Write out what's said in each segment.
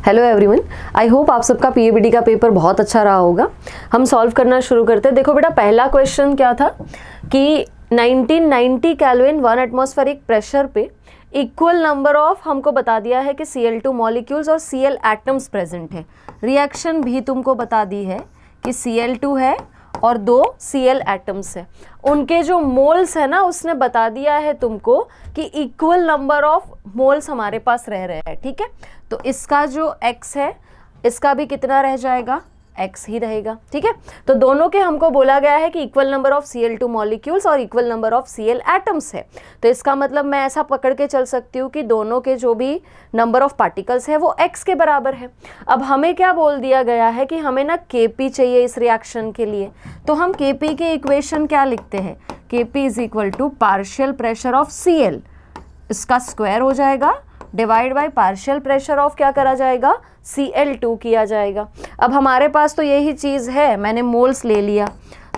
Hello everyone, I hope आप सबका पीएबीडी का पेपर बहुत अच्छा रहा होगा। हम सॉल्व करना शुरू करते हैं। देखो बेटा, पहला क्वेश्चन क्या था कि 1990 केल्विन 1 एटमॉस्फेरिक प्रेशर पे इक्वल नंबर ऑफ हमको बता दिया है कि Cl2 मॉलिक्यूल्स और Cl एटम्स प्रेजेंट है। रिएक्शन भी तुमको बता दी है कि Cl2 है और 2 Cl एटम्स है। उनके जो मोल्स है ना, उसने बता दिया है तुमको कि इक्वल नंबर ऑफ मोल्स हमारे पास रह रहे हैं। ठीक है, तो इसका जो x है इसका भी कितना रह जाएगा, x ही रहेगा। ठीक है, तो दोनों के हमको बोला गया है कि equal number of Cl2 molecules और equal number of Cl atoms है। तो इसका मतलब मैं ऐसा पकड़ के चल सकती हूँ कि दोनों के जो भी नंबर ऑफ पार्टिकल्स है वो x के बराबर है। अब हमें क्या बोल दिया गया है कि हमें ना Kp चाहिए इस रिएक्शन के लिए, तो हम Kp के इक्वेशन क्या लिखते हैं, Kp is equal to partial pressure of Cl, इसका स्क्वायर हो जाएगा, divide by partial pressure of क्या करा जाएगा, Cl2 किया जाएगा। अब हमारे पास तो यही चीज़ है, मैंने मोल्स ले लिया।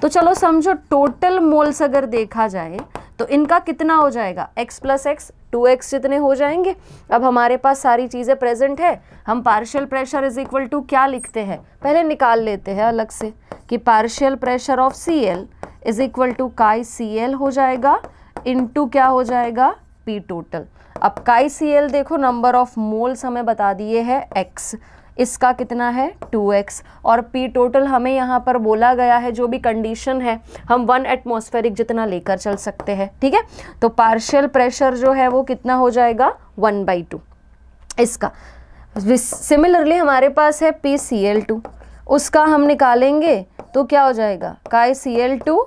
तो चलो समझो टोटल मोल्स अगर देखा जाए तो इनका कितना हो जाएगा, x प्लस एक्स 2x जितने हो जाएंगे। अब हमारे पास सारी चीज़ें प्रेजेंट है, हम partial pressure is equal to क्या लिखते हैं, पहले निकाल लेते हैं अलग से कि partial pressure of Cl is equal to chi Cl हो जाएगा इनटू क्या हो जाएगा, P टोटल। अब काई Cl देखो नंबर ऑफ मोल्स हमें बता दिए है x, इसका कितना है 2x, और P टोटल हमें यहाँ पर बोला गया है जो भी कंडीशन है हम 1 एटमॉस्फेरिक जितना लेकर चल सकते हैं। ठीक है, तो पार्शियल प्रेशर जो है वो कितना हो जाएगा 1/2 इसका। सिमिलरली हमारे पास है PCl2, उसका हम निकालेंगे तो क्या हो जाएगा काई Cl2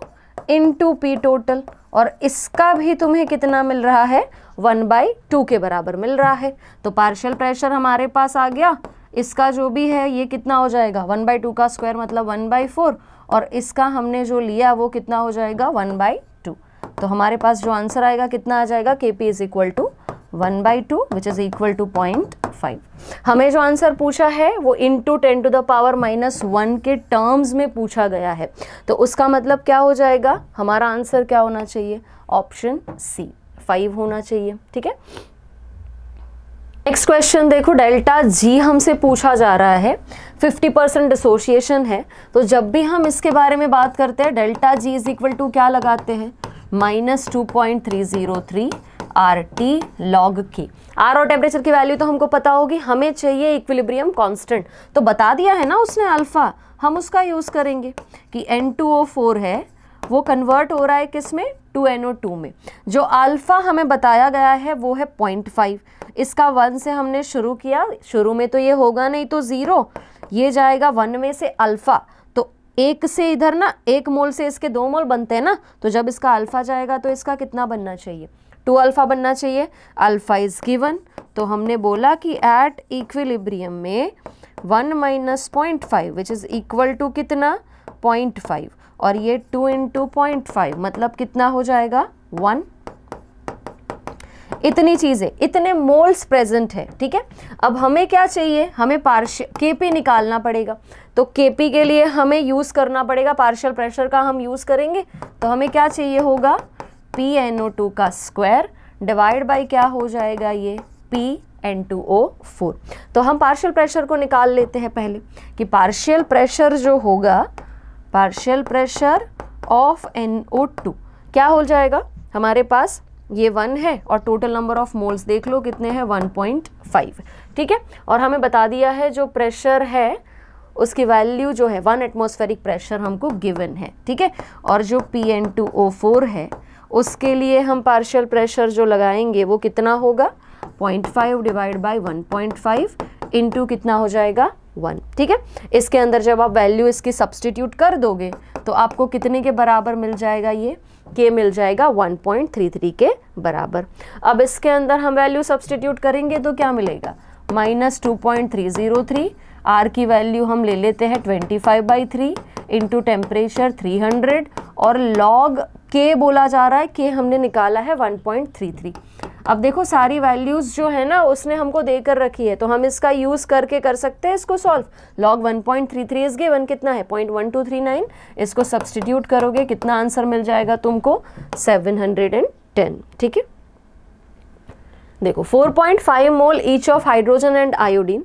इंटू P टोटल, और इसका भी तुम्हें कितना मिल रहा है 1/2 के बराबर मिल रहा है। तो पार्शियल प्रेशर हमारे पास आ गया, इसका जो भी है ये कितना हो जाएगा 1/2 का स्क्वायर मतलब 1/4, और इसका हमने जो लिया वो कितना हो जाएगा 1/2। तो हमारे पास जो आंसर आएगा कितना आ जाएगा, Kp is equal to 1/2 which is equal to 0.5। हमें जो आंसर पूछा है वो इंटू 10⁻⁻1 के टर्म्स में पूछा गया है, तो उसका मतलब क्या हो जाएगा, हमारा आंसर क्या होना चाहिए, ऑप्शन सी 5 होना चाहिए। ठीक है, नेक्स्ट क्वेश्चन देखो, डेल्टा जी हमसे पूछा जा रहा है, 50% डिसोसिएशन है। तो जब भी हम इसके बारे में बात करते हैं delta G is equal to क्या लगाते हैं, -2.303 RT log K। R और टेम्परेचर की वैल्यू तो हमको पता होगी, हमें चाहिए इक्विलिब्रियम कांस्टेंट, तो बता दिया है ना उसने अल्फा, हम उसका यूज़ करेंगे कि N2O4 है वो कन्वर्ट हो रहा है किस में, 2NO2 में। जो अल्फा हमें बताया गया है वो है 0.5, इसका 1 से हमने शुरू किया, शुरू में तो ये होगा नहीं तो 0, ये जाएगा 1 में से अल्फा, तो 1 से इधर ना 1 मोल से इसके 2 मोल बनते हैं ना, तो जब इसका अल्फा जाएगा तो इसका कितना बनना चाहिए, 2 अल्फा बनना चाहिए। अल्फा इज गिवन, तो हमने बोला कि एट इक्विलिब्रियम में 1 - 0.5 विच इज इक्वल टू कितना 0.5, और ये 2 × 0.5 मतलब कितना हो जाएगा 1। इतनी चीज़ें, इतने मोल्स प्रेजेंट है। ठीक है, अब हमें क्या चाहिए, हमें Kp निकालना पड़ेगा, तो Kp के लिए हमें यूज़ करना पड़ेगा पार्शियल प्रेशर का, हम यूज़ करेंगे तो हमें क्या चाहिए होगा PNO2 का स्क्वायर डिवाइड बाय क्या हो जाएगा ये PN2O4। तो हम पार्शियल प्रेशर को निकाल लेते हैं पहले कि पार्शियल प्रेशर जो होगा, पार्शियल प्रेशर ऑफ NO2 क्या हो जाएगा, हमारे पास ये 1 है और टोटल नंबर ऑफ मोल्स देख लो कितने हैं 1.5। ठीक है, और हमें बता दिया है जो प्रेशर है उसकी वैल्यू जो है 1 एटमॉस्फेरिक प्रेशर हमको गिवन है। ठीक है, और जो PN2O4 है उसके लिए हम पार्शियल प्रेशर जो लगाएंगे वो कितना होगा 0.5 डिवाइड बाय 1.5 इंटू कितना हो जाएगा 1। ठीक है, इसके अंदर जब आप वैल्यू इसकी सब्सटीट्यूट कर दोगे तो आपको कितने के बराबर मिल जाएगा, ये K मिल जाएगा 1.33 के बराबर। अब इसके अंदर हम वैल्यू सब्सटीट्यूट करेंगे तो क्या मिलेगा, -2.303, R की वैल्यू हम ले लेते हैं 25/3 इंटू टेम्परेचर 300, और लॉग K बोला जा रहा है, K हमने निकाला है 1.33। अब देखो सारी वैल्यूज़ जो है ना उसने हमको देकर रखी है, तो हम इसका यूज़ करके कर सकते हैं इसको सॉल्व। लॉग 1.33 इज गिवन कितना है 0.1239, इसको सब्सटीट्यूट करोगे कितना आंसर मिल जाएगा तुमको 710। ठीक है, देखो 4.5 mole each of hydrogen and iodine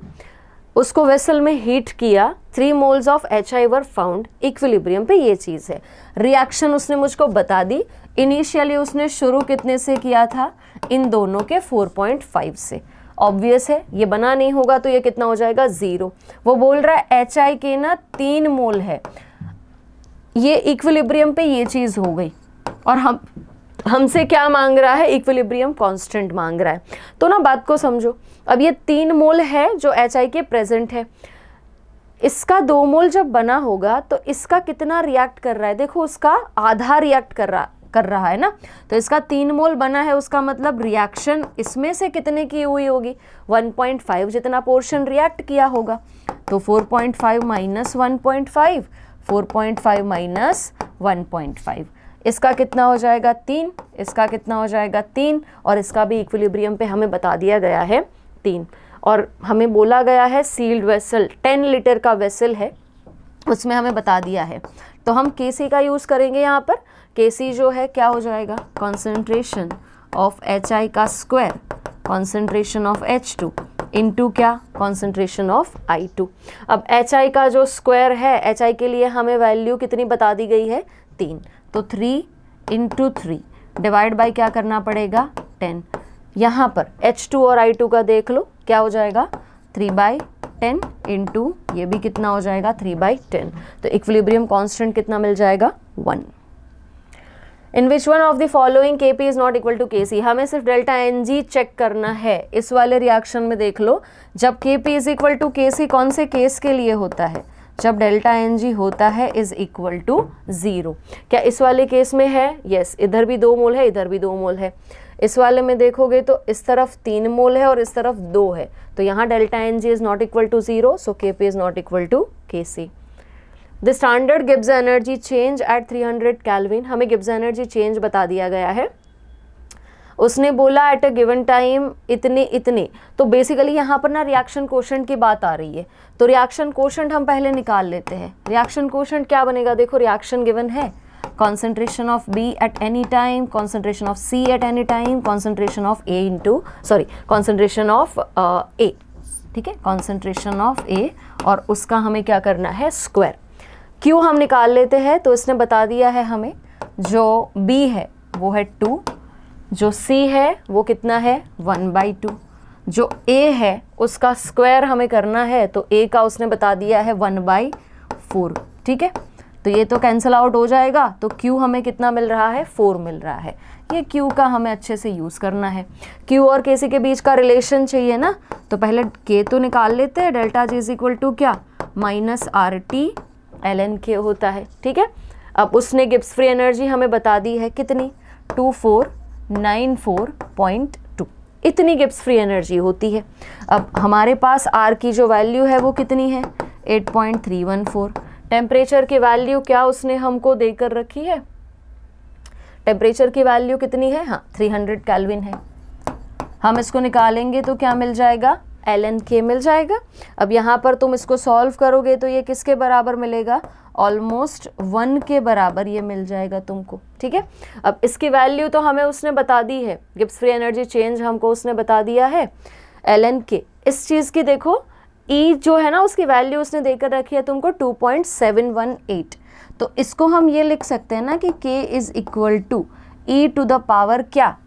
उसको वेसल में हीट किया, 3 moles of HI were found, equilibrium पे ये चीज़ है। रिएक्शन उसने मुझको बता दी। इनिशियली उसने शुरू कितने से किया था, इन दोनों के 4.5 से। ऑब्वियस है ये बना नहीं होगा तो ये कितना हो जाएगा 0। वो बोल रहा है HI के ना 3 मोल है, ये इक्विलिब्रियम पे ये चीज़ हो गई और हमसे क्या मांग रहा है, इक्विलिब्रियम कांस्टेंट मांग रहा है। तो ना बात को समझो, अब ये 3 मोल है जो HI के प्रेजेंट है, इसका 2 मोल जब बना होगा तो इसका कितना रिएक्ट कर रहा है, देखो उसका आधा रिएक्ट कर रहा है ना। तो इसका 3 मोल बना है, उसका मतलब रिएक्शन इसमें से कितने की हुई होगी, 1.5 जितना पोर्शन रिएक्ट किया होगा। तो 4.5 माइनस 1.5, 4.5 माइनस 1.5, इसका कितना हो जाएगा 3, इसका कितना हो जाएगा 3, और इसका भी इक्विलिब्रियम पे हमें बता दिया गया है 3। और हमें बोला गया है सील्ड वेसल 10 लीटर का वेसल है, उसमें हमें बता दिया है। तो हम Kc का यूज़ करेंगे यहाँ पर। Kc जो है क्या हो जाएगा, कॉन्सेंट्रेशन ऑफ HI का square, concentration of H2 into क्या, कॉन्सेंट्रेशन ऑफ I2। अब HI का जो स्क्वायर है, HI के लिए हमें वैल्यू कितनी बता दी गई है, 3। तो 3 इंटू 3 डिवाइड बाई क्या करना पड़ेगा, 10। यहाँ पर H2 और I2 का देख लो क्या हो जाएगा, 3/10 इंटू ये भी कितना हो जाएगा, 3/10। तो इक्विलिब्रियम कांस्टेंट कितना मिल जाएगा, 1। In which one of the following Kp is not equal to Kc। हमें सिर्फ डेल्टा Ng चेक करना है। इस वाले रिएक्शन में देख लो, जब Kp is equal to Kc कौन से केस के लिए होता है, जब डेल्टा Ng होता है इज इक्वल टू 0। क्या इस वाले केस में है, यस, इधर भी 2 मोल है, इधर भी 2 मोल है। इस वाले में देखोगे तो इस तरफ 3 मोल है और इस तरफ 2 है, तो यहाँ delta Ng is not equal to 0, so Kp is not equal to Kc। The standard Gibbs energy change at 300 kelvin. हमें गिब्स एनर्जी चेंज बता दिया गया है। उसने बोला एट अ गिवन टाइम इतने इतने, तो बेसिकली यहाँ पर ना रिएक्शन कोशेंट की बात आ रही है। तो रिएक्शन कोशेंट हम पहले निकाल लेते हैं। रिएक्शन कोशेंट क्या बनेगा, देखो रिएक्शन गिवन है, concentration of B at any time, concentration of C at any time, concentration of A into concentration of A, ठीक है, concentration of A, और उसका हमें क्या करना है, स्क्वायर। Q हम निकाल लेते हैं। तो इसने बता दिया है हमें, जो B है वो है 2, जो C है वो कितना है 1/2, जो A है उसका स्क्वायर हमें करना है, तो A का उसने बता दिया है 1/4, ठीक है। तो ये तो कैंसिल आउट हो जाएगा, तो Q हमें कितना मिल रहा है, 4 मिल रहा है। ये Q का हमें अच्छे से यूज़ करना है। Q और Kc के बीच का रिलेशन चाहिए ना, तो पहले K तो निकाल लेते हैं। Delta G is equal to क्या, माइनस RT ln K होता है, ठीक है। अब उसने गिब्स फ्री एनर्जी हमें बता दी है कितनी, 2494.2, इतनी गिब्स फ्री एनर्जी होती है। अब हमारे पास R की जो वैल्यू है वो कितनी है, 8.314। टेम्परेचर की वैल्यू क्या उसने हमको देकर रखी है, टेम्परेचर की वैल्यू कितनी है, हाँ 300 केल्विन है। हम इसको निकालेंगे तो क्या मिल जाएगा, ln K मिल जाएगा। अब यहाँ पर तुम इसको सॉल्व करोगे तो ये किसके बराबर मिलेगा, ऑलमोस्ट 1 के बराबर ये मिल जाएगा तुमको, ठीक है। अब इसकी वैल्यू तो हमें उसने बता दी है, गिब्स फ्री एनर्जी चेंज हमको उसने बता दिया है, ln K। इस चीज़ की देखो E जो है ना उसकी वैल्यू उसने देकर रखी है तुमको 2.718। तो इसको हम ये लिख सकते हैं ना कि K is equal to E to the power क्या,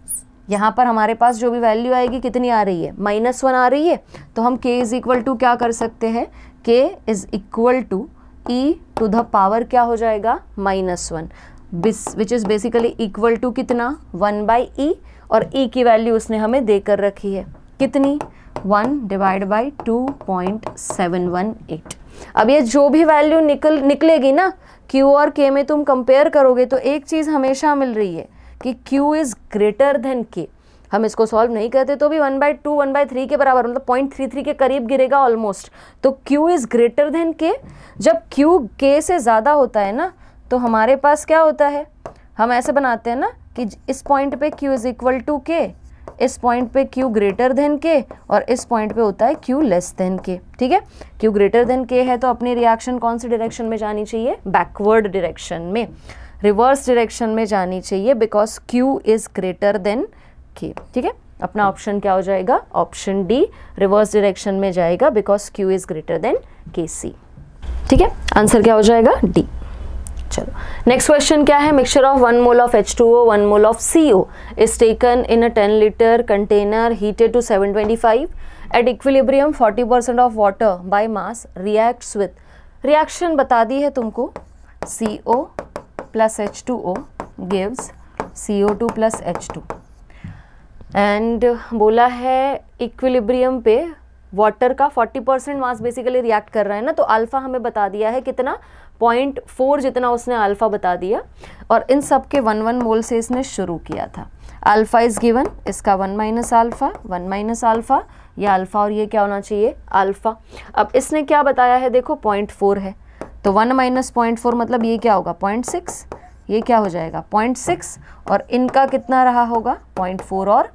यहाँ पर हमारे पास जो भी वैल्यू आएगी कितनी आ रही है, -1 आ रही है। तो हम K इज इक्वल टू क्या कर सकते हैं, K is equal to E to the power क्या हो जाएगा, -1, which is basically equal to कितना, 1/E, और E की वैल्यू उसने हमें देकर रखी है कितनी, 1/2.718। अब ये जो भी वैल्यू निकलेगी ना Q और K में तुम कंपेयर करोगे तो एक चीज़ हमेशा मिल रही है कि Q is greater than K। हम इसको सॉल्व नहीं करते तो भी 1/2 1/3 के बराबर, मतलब 0.33 के करीब गिरेगा ऑलमोस्ट। तो Q is greater than K। जब Q K से ज़्यादा होता है ना तो हमारे पास क्या होता है, हम ऐसे बनाते हैं ना कि इस पॉइंट पे Q is equal to K, इस पॉइंट पे Q ग्रेटर देन K, और इस पॉइंट पे होता है Q लेस देन K, ठीक है। Q ग्रेटर देन K है तो अपनी रिएक्शन कौन सी डायरेक्शन में जानी चाहिए, बैकवर्ड डायरेक्शन में, रिवर्स डायरेक्शन में जानी चाहिए, because Q is greater than K, ठीक है। अपना ऑप्शन क्या हो जाएगा, ऑप्शन डी रिवर्स डायरेक्शन में जाएगा because Q is greater than KC। ठीक है, आंसर क्या हो जाएगा, डी। चलो नेक्स्ट क्वेश्चन क्या है, mixture of 1 mole of H2O 1 mole of CO is taken in a 10 litre container heated to 725 at equilibrium 40% of water by mass reacts with, reaction बता दी है तुमको, CO plus H2O gives CO2 plus H2 and बोला है equilibrium पे water का 40% मास basically react कर रहा है ना, तो अल्फा हमें बता दिया है कितना, 0.4 जितना उसने अल्फा बता दिया, और इन सब के 1 मोल से इसने शुरू किया था। अल्फा इज गिवन, इसका 1 माइनस अल्फा 1 माइनस अल्फा, या अल्फा और ये क्या होना चाहिए, अल्फा। अब इसने क्या बताया है, देखो 0.4 है, तो 1 माइनस 0.4 मतलब ये क्या होगा 0.6, ये क्या हो जाएगा 0.6, और इनका कितना रहा होगा 0.4 और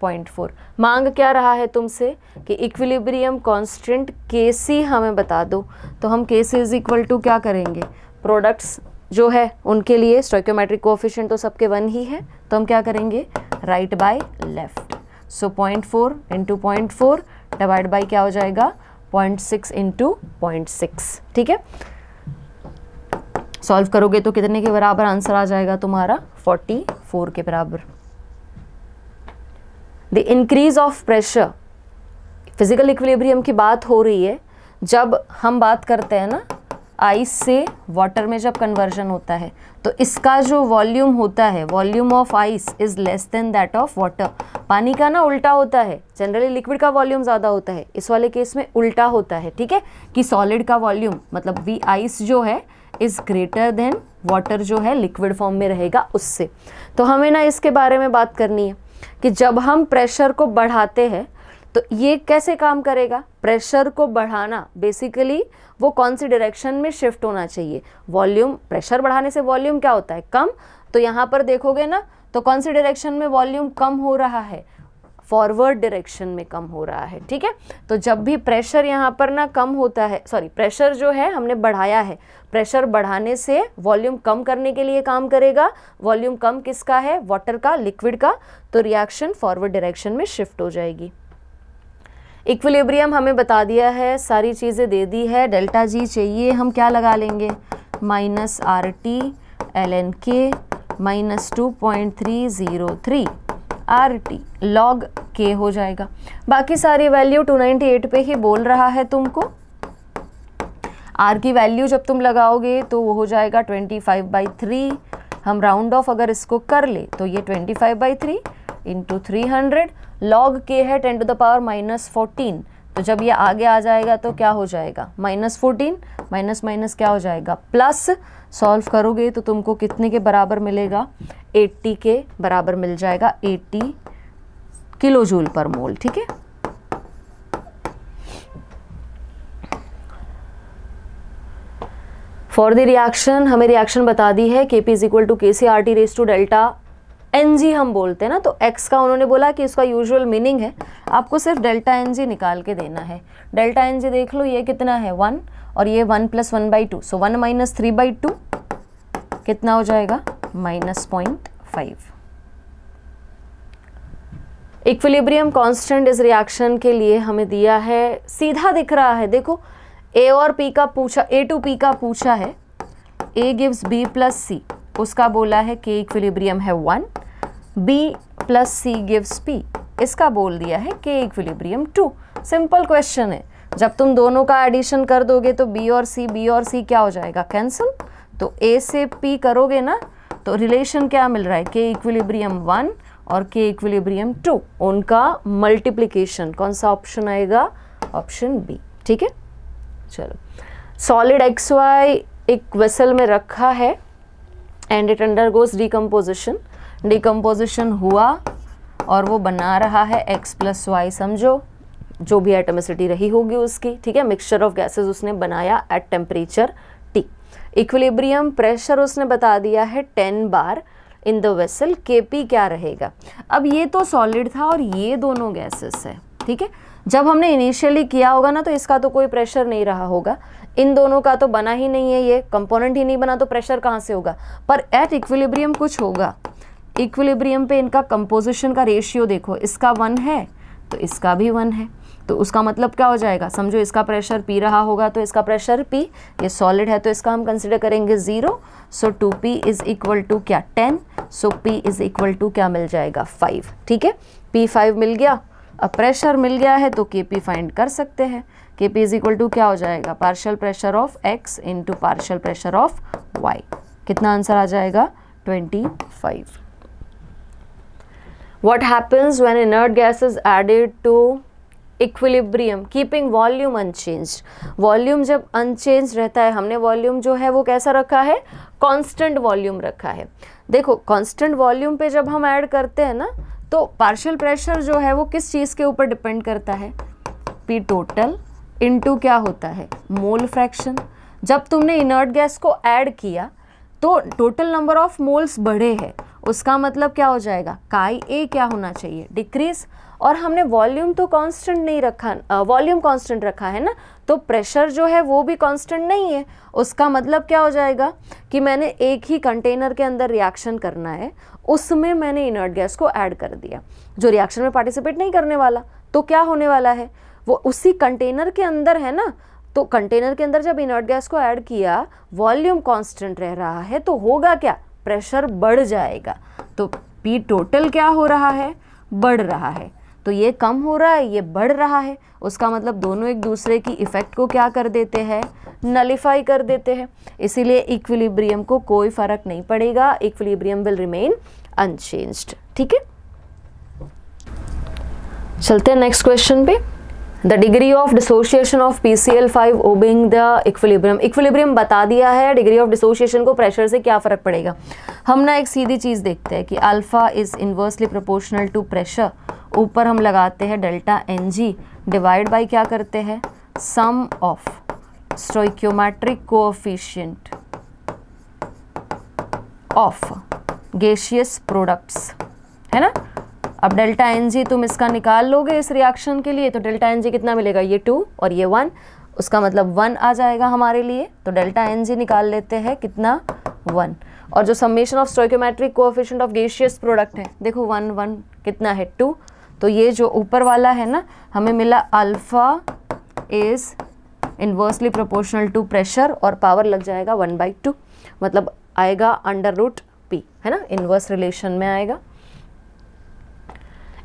0.4। मांग क्या रहा है तुमसे कि इक्विलिब्रियम कांस्टेंट Kc हमें बता दो, तो हम Kc इज इक्वल टू क्या करेंगे, प्रोडक्ट्स जो है उनके लिए स्टोइकियोमेट्रिक कोएफिशिएंट तो सबके 1 ही है, तो हम क्या करेंगे right by left, so 0.4 into 0.4 divide by क्या हो जाएगा 0.6 इंटू 0.6। ठीक है, सॉल्व करोगे तो कितने के बराबर आंसर आ जाएगा तुम्हारा, 44 के बराबर। The increase of pressure, physical equilibrium की बात हो रही है, जब हम बात करते हैं ना आइस से वाटर में जब कन्वर्जन होता है, तो इसका जो वॉल्यूम होता है, volume of ice is less than that of water. पानी का ना उल्टा होता है, जनरली लिक्विड का वॉल्यूम ज़्यादा होता है, इस वाले केस में उल्टा होता है। ठीक है, कि सॉलिड का वॉल्यूम मतलब वी आइस जो है इज ग्रेटर देन वाटर जो है लिक्विड फॉर्म में रहेगा उससे। तो हमें ना इसके बारे में बात करनी है कि जब हम प्रेशर को बढ़ाते हैं तो ये कैसे काम करेगा, प्रेशर को बढ़ाना बेसिकली वो कौन सी डायरेक्शन में शिफ्ट होना चाहिए, वॉल्यूम, प्रेशर बढ़ाने से वॉल्यूम क्या होता है कम, तो यहाँ पर देखोगे ना तो कौन सी डायरेक्शन में वॉल्यूम कम हो रहा है, फॉरवर्ड डायरेक्शन में कम हो रहा है। ठीक है, तो जब भी प्रेशर यहाँ पर ना कम होता है, सॉरी प्रेशर जो है हमने बढ़ाया है, प्रेशर बढ़ाने से वॉल्यूम कम करने के लिए काम करेगा, वॉल्यूम कम किसका है, वाटर का, लिक्विड का, तो रिएक्शन फॉरवर्ड डायरेक्शन में शिफ्ट हो जाएगी। इक्विलिब्रियम हमें बता दिया है, सारी चीज़ें दे दी है, डेल्टा जी चाहिए, हम क्या लगा लेंगे minus RT ln K minus 2.303 RT log K हो जाएगा। बाकी सारी वैल्यू 298 पे ही बोल रहा है तुमको। R की वैल्यू जब तुम लगाओगे तो वो हो जाएगा 25/3, हम राउंड ऑफ अगर इसको कर ले तो ये 25/3 इंटू 300, log K है 10 to the power -14, तो जब ये आगे आ जाएगा तो क्या हो जाएगा -14, माइनस माइनस क्या हो जाएगा प्लस, सॉल्व करोगे तो तुमको कितने के बराबर मिलेगा 80 के बराबर मिल जाएगा, 80 किलो जूल पर मोल। ठीक है, फॉर द रिएक्शन हमें रिएक्शन बता दी है Kp is equal to KC RT raise to delta Ng हम बोलते हैं ना, तो x का उन्होंने बोला कि इसका यूजुअल मीनिंग है, आपको सिर्फ डेल्टा Ng निकाल के देना है। डेल्टा Ng देख लो ये कितना है 1 और ये 1 + 1/2, सो 1 - 3/2 कितना हो जाएगा -0.5। इक्विलिब्रियम कांस्टेंट इस रिएक्शन के लिए हमें दिया है, सीधा दिख रहा है, देखो A और P का पूछा, A to P का पूछा है, A गिव्स B + C, उसका बोला है K इक्विलिब्रियम है 1, B + C गिव्स P, इसका बोल दिया है K इक्विलिब्रियम 2। सिंपल क्वेश्चन है, जब तुम दोनों का एडिशन कर दोगे तो B और C क्या हो जाएगा कैंसिल, तो A से P करोगे ना तो रिलेशन क्या मिल रहा है, K इक्विलिब्रियम 1 और K इक्विलिब्रियम 2, उनका मल्टीप्लिकेशन, कौन सा ऑप्शन आएगा, ऑप्शन B। ठीक है, चलो सॉलिड XY एक वेसल में रखा है and it undergoes decomposition, decomposition हुआ और वो बना रहा है x + y, समझो जो भी एटमिसिटी रही होगी उसकी। ठीक है, मिक्सचर ऑफ गैसेस उसने बनाया at temperature T। Equilibrium pressure उसने बता दिया है 10 बार इन द वेसल, Kp क्या रहेगा। अब ये तो सॉलिड था और ये दोनों गैसेस है। ठीक है, जब हमने इनिशियली किया होगा ना तो इसका तो कोई प्रेशर नहीं रहा होगा, इन दोनों का तो बना ही नहीं है, ये कंपोनेंट ही नहीं बना तो प्रेशर कहाँ से होगा, पर एट इक्विलिब्रियम कुछ होगा, इक्विलिब्रियम पे इनका कंपोजिशन का रेशियो देखो, इसका 1 है तो इसका भी 1 है, तो उसका मतलब क्या हो जाएगा, समझो इसका प्रेशर P रहा होगा तो इसका प्रेशर P, ये सॉलिड है तो इसका हम कंसिडर करेंगे 0, सो 2P इज इक्वल टू क्या 10, सो P इज इक्वल टू क्या मिल जाएगा 5। ठीक है, P 5 मिल गया। अब प्रेशर मिल गया है तो Kp फाइंड कर सकते हैं। Kp इज इक्वल टू क्या हो जाएगा, partial pressure of x into partial pressure of y। कितना आंसर आ जाएगा 25। What happens when inert gas is added to equilibrium keeping volume unchanged? Volume जब अनचेंज रहता है, हमने वॉल्यूम जो है वो कैसा रखा है, कांस्टेंट वॉल्यूम रखा है। देखो कांस्टेंट वॉल्यूम पे जब हम ऐड करते हैं ना, तो पार्शियल प्रेशर जो है वो किस चीज़ के ऊपर डिपेंड करता है, P टोटल इनटू क्या होता है, मोल फ्रैक्शन। जब तुमने इनर्ट गैस को ऐड किया तो टोटल नंबर ऑफ मोल्स बढ़े हैं, उसका मतलब क्या हो जाएगा, काई ए क्या होना चाहिए, डिक्रीज। और हमने वॉल्यूम तो कांस्टेंट नहीं रखा, वॉल्यूम कांस्टेंट रखा है ना, तो प्रेशर जो है वो भी कांस्टेंट नहीं है। उसका मतलब क्या हो जाएगा कि मैंने एक ही कंटेनर के अंदर रिएक्शन करना है, उसमें मैंने इनर्ट गैस को ऐड कर दिया। जो रिएक्शन में पार्टिसिपेट नहीं करने वाला तो क्या होने वाला है, वो उसी कंटेनर के अंदर है ना, तो कंटेनर के अंदर जब इनर्ट गैस को ऐड किया, वॉल्यूम कांस्टेंट रह रहा है, तो होगा क्या, प्रेशर बढ़ जाएगा। तो P टोटल क्या हो रहा है, बढ़ रहा है। तो ये कम हो रहा है, ये बढ़ रहा है, उसका मतलब दोनों एक दूसरे की इफेक्ट को क्या कर देते हैं, नलिफाई कर देते हैं। इसीलिए इक्विलिब्रियम को कोई फर्क नहीं पड़ेगा, इक्विलिब्रियम विल रिमेन अनचेंज्ड। ठीक है, चलते हैं नेक्स्ट क्वेश्चन पे। The degree of dissociation of PCl5 obeying the equilibrium. Equilibrium बता दिया है, डिग्री ऑफ डिसोसिएशन को प्रेशर से क्या फ़र्क पड़ेगा। हम ना एक सीधी चीज़ देखते हैं कि alpha is inversely proportional to pressure, ऊपर हम लगाते हैं डेल्टा Ng, डिवाइड बाई क्या करते हैं, sum of stoichiometric coefficient of gaseous products, है ना। अब डेल्टा Ng तुम इसका निकाल लोगे इस रिएक्शन के लिए, तो डेल्टा Ng कितना मिलेगा, ये 2 और ये 1, उसका मतलब 1 आ जाएगा हमारे लिए। तो डेल्टा Ng निकाल लेते हैं, कितना 1। और जो summation of stoichiometric coefficient of gaseous product है, देखो 1 1 कितना है 2, तो ये जो ऊपर वाला है ना, हमें मिला alpha is inversely proportional to pressure, और पावर लग जाएगा 1/2, मतलब आएगा √P, है ना, इन्वर्स रिलेशन में आएगा।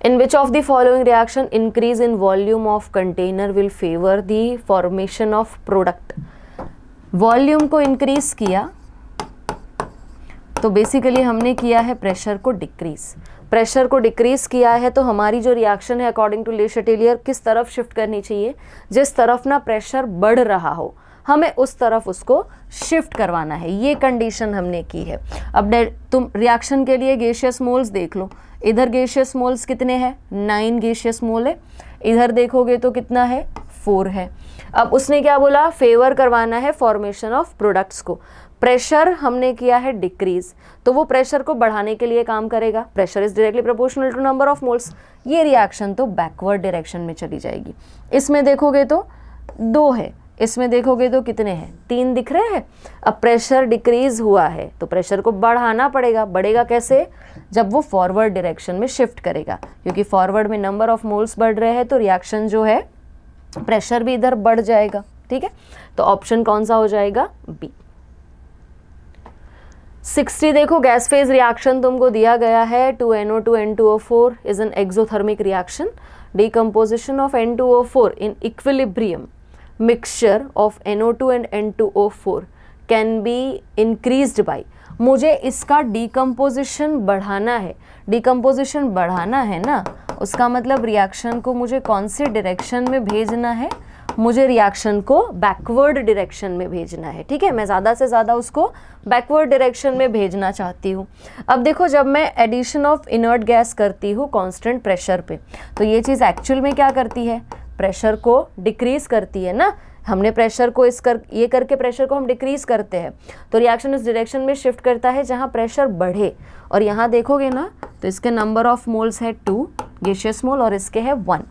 In which of the following reaction increase in volume of container will favor the formation of product? Volume को इंक्रीज किया तो बेसिकली हमने किया है प्रेशर को डिक्रीज। प्रेशर को डिक्रीज किया है तो हमारी जो रिएक्शन है अकॉर्डिंग टू ले शटेलियर किस तरफ शिफ्ट करनी चाहिए, जिस तरफ ना प्रेशर बढ़ रहा हो हमें उस तरफ उसको शिफ्ट करवाना है, ये कंडीशन हमने की है। अब तुम रिएक्शन के लिए गैसियस मोल्स देख लो, इधर गैसियस मोल्स कितने हैं, 9 गैसियस मोल है, इधर देखोगे तो कितना है, 4 है। अब उसने क्या बोला, फेवर करवाना है फॉर्मेशन ऑफ प्रोडक्ट्स को। प्रेशर हमने किया है डिक्रीज, तो वो प्रेशर को बढ़ाने के लिए काम करेगा। Pressure is directly proportional to number of moles, ये रिएक्शन तो बैकवर्ड डायरेक्शन में चली जाएगी। इसमें देखोगे तो 2 है, इसमें देखोगे तो कितने हैं, 3 दिख रहे हैं। अब प्रेशर डिक्रीज हुआ है तो प्रेशर को बढ़ाना पड़ेगा। बढ़ेगा कैसे, जब वो फॉरवर्ड डायरेक्शन में शिफ्ट करेगा, क्योंकि फॉरवर्ड में नंबर ऑफ मोल्स बढ़ रहे हैं तो रिएक्शन जो है प्रेशर भी इधर बढ़ जाएगा। ठीक है, तो ऑप्शन कौन सा हो जाएगा, बी। 60 देखो, गैस फेज रिएक्शन तुमको दिया गया है, 2NO2 N2O4 is an exothermic reaction. Decomposition of N2O4 in equilibrium mixture of NO2 and N2O4 can be increased by, मुझे इसका डिकम्पोजिशन बढ़ाना है। डिकम्पोजिशन बढ़ाना है ना, उसका मतलब रिएक्शन को मुझे कौन से डायरेक्शन में भेजना है, मुझे रिएक्शन को बैकवर्ड डायरेक्शन में भेजना है। ठीक है, मैं ज़्यादा से ज़्यादा उसको बैकवर्ड डायरेक्शन में भेजना चाहती हूँ। अब देखो, जब मैं एडिशन ऑफ इनर्ट गैस करती हूँ कांस्टेंट प्रेशर पे, तो ये चीज़ एक्चुअल में क्या करती है, प्रेशर को डिक्रीज करती है ना। हमने प्रेशर को ये करके प्रेशर को हम डिक्रीज करते हैं, तो रिएक्शन उस डायरेक्शन में शिफ्ट करता है जहाँ प्रेशर बढ़े। और यहाँ देखोगे ना तो इसके नंबर ऑफ मोल्स है 2 गैसियस मोल और इसके है 1।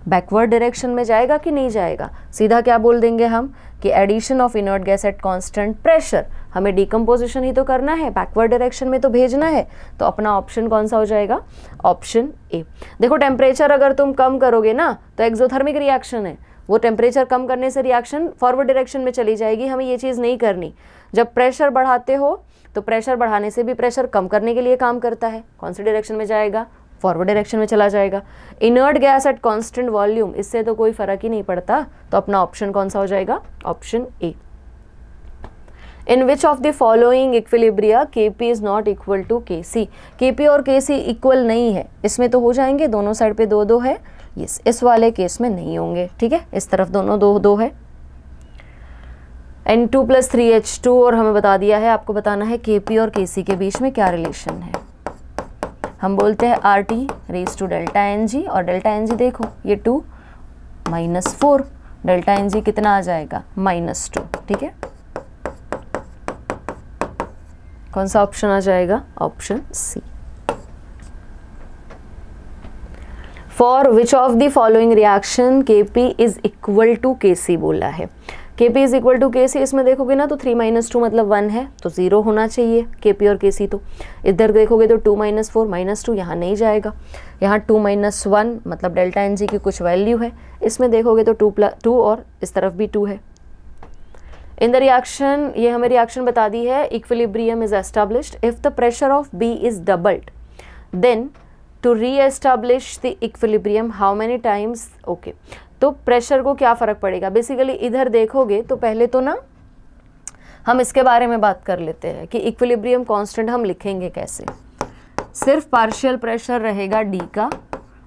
बैकवर्ड डायरेक्शन में जाएगा कि नहीं जाएगा, सीधा क्या बोल देंगे हम कि addition of inert gas at constant pressure हमें डिकम्पोजिशन ही तो करना है, बैकवर्ड डायरेक्शन में तो भेजना है, तो अपना ऑप्शन कौन सा हो जाएगा, ऑप्शन ए। देखो टेम्परेचर अगर तुम कम करोगे ना तो एक्सोथर्मिक रिएक्शन है, वो टेम्परेचर कम करने से रिएक्शन फॉरवर्ड डायरेक्शन में चली जाएगी, हमें ये चीज़ नहीं करनी। जब प्रेशर बढ़ाते हो तो प्रेशर बढ़ाने से भी प्रेशर कम करने के लिए काम करता है, कौन सी डायरेक्शन में जाएगा, फॉरवर्ड डायरेक्शन में चला जाएगा। Inert gas at constant volume, इससे तो कोई फर्क ही नहीं पड़ता, तो अपना ऑप्शन कौन सा हो जाएगा, option A. In which of the following equilibria Kp is not equal to Kc, Kp और Kc इक्वल नहीं है, इसमें तो हो जाएंगे, दोनों साइड पे दो दो है, इस वाले केस में नहीं होंगे, ठीक है, इस तरफ दोनों दो दो है। N2 + 3H2 और हमें बता दिया है, आपको बताना है Kp और Kc के बीच में क्या रिलेशन है। हम बोलते हैं RT⁴ डेल्टा Ng, और डेल्टा Ng देखो ये 2 -4, डेल्टा Ng कितना आ जाएगा, -2, ठीक है। कौन सा ऑप्शन आ जाएगा, option C. For which of the following reaction Kp is equal to Kc बोला है। Kp is equal to Kc, इसमें देखोगे ना तो 3 - 2 मतलब 1 है, तो 0 होना चाहिए Kp और Kc। तो इधर देखोगे तो 2 - 4 -2 यहाँ नहीं जाएगा, यहाँ 2 - 1 मतलब डेल्टा Ng की कुछ वैल्यू है, इसमें देखोगे तो 2 और इस तरफ भी 2 है। इन द रिएक्शन, ये हमें रिएक्शन बता दी है, equilibrium is established if the pressure of B is doubled, then to re establish the equilibrium how many times, okay. तो प्रेशर को क्या फ़र्क पड़ेगा, बेसिकली इधर देखोगे तो पहले तो ना हम इसके बारे में बात कर लेते हैं कि इक्विलिब्रियम कांस्टेंट हम लिखेंगे कैसे। सिर्फ पार्शियल प्रेशर रहेगा D का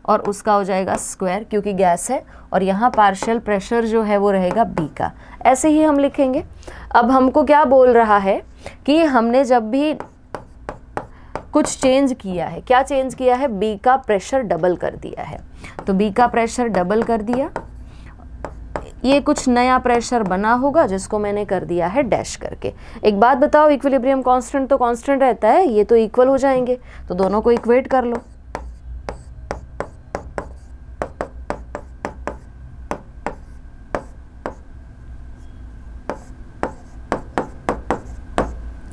और उसका हो जाएगा स्क्वायर, क्योंकि गैस है, और यहाँ पार्शियल प्रेशर जो है वो रहेगा B का, ऐसे ही हम लिखेंगे। अब हमको क्या बोल रहा है कि हमने जब भी कुछ चेंज किया है, क्या चेंज किया है, B का प्रेशर डबल कर दिया है, तो B का प्रेशर डबल कर दिया, ये कुछ नया प्रेशर बना होगा जिसको मैंने कर दिया है डैश करके। एक बात बताओ, इक्विलिब्रियम कांस्टेंट तो कांस्टेंट रहता है, ये तो इक्वल हो जाएंगे, तो दोनों को इक्वेट कर लो।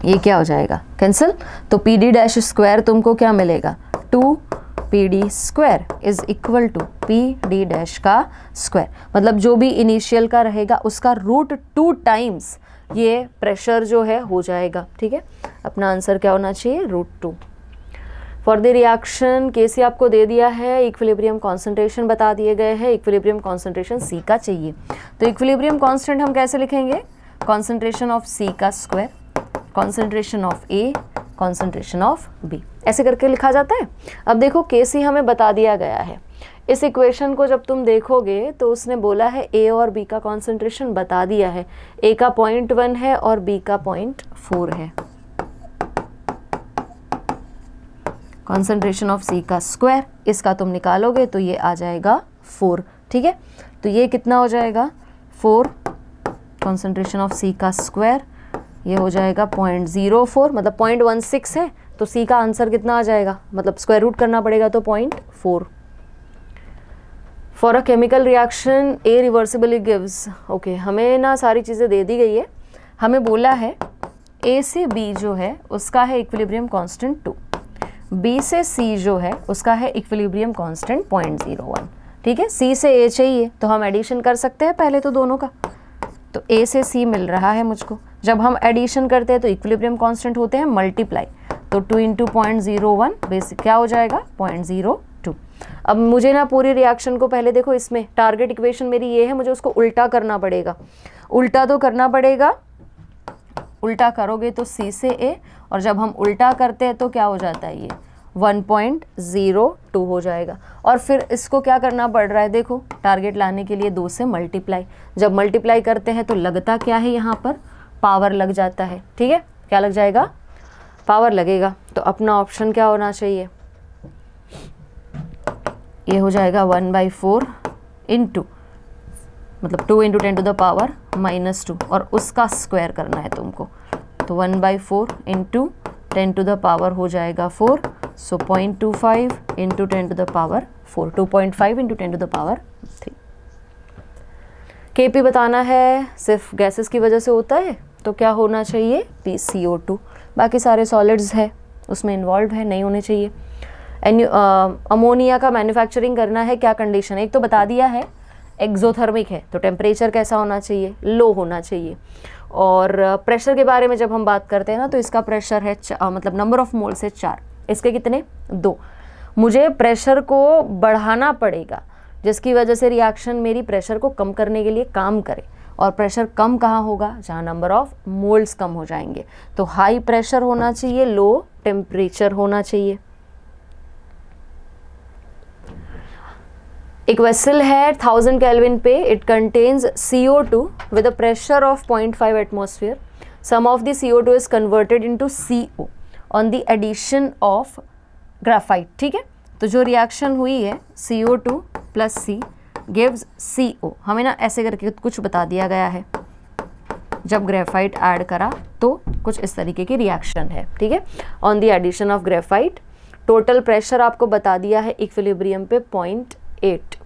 ये क्या हो जाएगा, कैंसिल, तो PD' तुमको क्या मिलेगा, 2PD² is equal to PD' का स्क्वायर, मतलब जो भी इनिशियल का रहेगा उसका √2 टाइम्स ये प्रेशर जो है हो जाएगा, ठीक है। अपना आंसर क्या होना चाहिए, √2। फॉर द रिएक्शन Kc आपको दे दिया है, इक्विलिब्रियम कॉन्सेंट्रेशन बता दिए गए हैं, इक्विलिब्रियम कॉन्सेंट्रेशन C का चाहिए, तो इक्विलिब्रियम कांस्टेंट हम कैसे लिखेंगे, कॉन्सेंट्रेशन ऑफ C का square, concentration of A, concentration of B, ऐसे करके लिखा जाता है। अब देखो Kc हमें बता दिया गया है, इस इक्वेशन को जब तुम देखोगे तो उसने बोला है A और B का कॉन्सेंट्रेशन बता दिया है, A का 0.1 है और B का 0.4 है। कॉन्सेंट्रेशन ऑफ C का स्क्वायर, इसका तुम निकालोगे तो ये आ जाएगा 4, ठीक है। तो ये कितना हो जाएगा, 4 कॉन्सेंट्रेशन ऑफ C का स्क्वायर, ये हो जाएगा 0.04, मतलब 0.16 है, तो C का आंसर कितना आ जाएगा, मतलब स्क्वायर रूट करना पड़ेगा, तो 0.4। For a chemical reaction A reversibly gives, okay, हमें ना सारी चीज़ें दे दी गई है, हमें बोला है A से B जो है उसका है इक्विलिब्रियम कांस्टेंट 2, B से C जो है उसका है इक्विलिब्रियम कांस्टेंट 0.01, ठीक है। C से A चाहिए तो हम एडिशन कर सकते हैं पहले तो दोनों का, तो A से C मिल रहा है मुझको, जब हम एडिशन करते हैं तो इक्विलिब्रियम कांस्टेंट होते हैं मल्टीप्लाई, तो 2 × 0.01 बेसिक क्या हो जाएगा, 0.02। अब मुझे ना पूरी रिएक्शन को पहले देखो, इसमें टारगेट इक्वेशन मेरी ये है, मुझे उसको उल्टा करना पड़ेगा, उल्टा तो करना पड़ेगा, उल्टा करोगे तो C से A, और जब हम उल्टा करते हैं तो क्या हो जाता है, ये 1.02 हो जाएगा, और फिर इसको क्या करना पड़ रहा है, देखो टारगेट लाने के लिए 2 से मल्टीप्लाई, जब मल्टीप्लाई करते हैं तो लगता क्या है, यहाँ पर पावर लग जाता है, ठीक है, क्या लग जाएगा, पावर लगेगा, तो अपना ऑप्शन क्या होना चाहिए, ये हो जाएगा 1/4 इंटू, मतलब 2 × 10⁻⁻², और उसका स्क्वायर करना है तुमको, तो 1/4 इंटू 10⁻⁴ हो जाएगा 4, सो 0.25 इंटू 10⁻⁴, 2.5 इंटू 10⁻3। Kp बताना है, सिर्फ गैसेस की वजह से होता है, तो क्या होना चाहिए, PCO2। बाकी सारे सॉलिड्स है उसमें इन्वॉल्व है, नहीं होने चाहिए। अमोनिया का मैन्युफैक्चरिंग करना है, क्या कंडीशन है, एक तो बता दिया है एक्सोथर्मिक है, तो टेम्परेचर कैसा होना चाहिए, लो होना चाहिए। और प्रेशर के बारे में जब हम बात करते हैं ना, तो इसका प्रेशर है मतलब नंबर ऑफ मोल्स है 4, इसके कितने 2। मुझे प्रेशर को बढ़ाना पड़ेगा जिसकी वजह से रिएक्शन मेरी प्रेशर को कम करने के लिए काम करे, और प्रेशर कम कहाँ होगा, जहाँ नंबर ऑफ मोल्स कम हो जाएंगे। तो हाई प्रेशर होना चाहिए, लो टेम्परेचर होना चाहिए। एक वेसल है 1000 केल्विन पे, it contains CO2 with a pressure of 0.5 atmosphere. Some of the CO2 is converted into CO on the addition of graphite. ठीक है, तो जो रिएक्शन हुई है CO2 plus C gives CO, हमें ना ऐसे करके कुछ बता दिया गया है, जब ग्रेफाइट ऐड करा तो कुछ इस तरीके की रिएक्शन है। ठीक है, on the addition of graphite total pressure आपको बता दिया है इक्विलिब्रियम पे 0.8।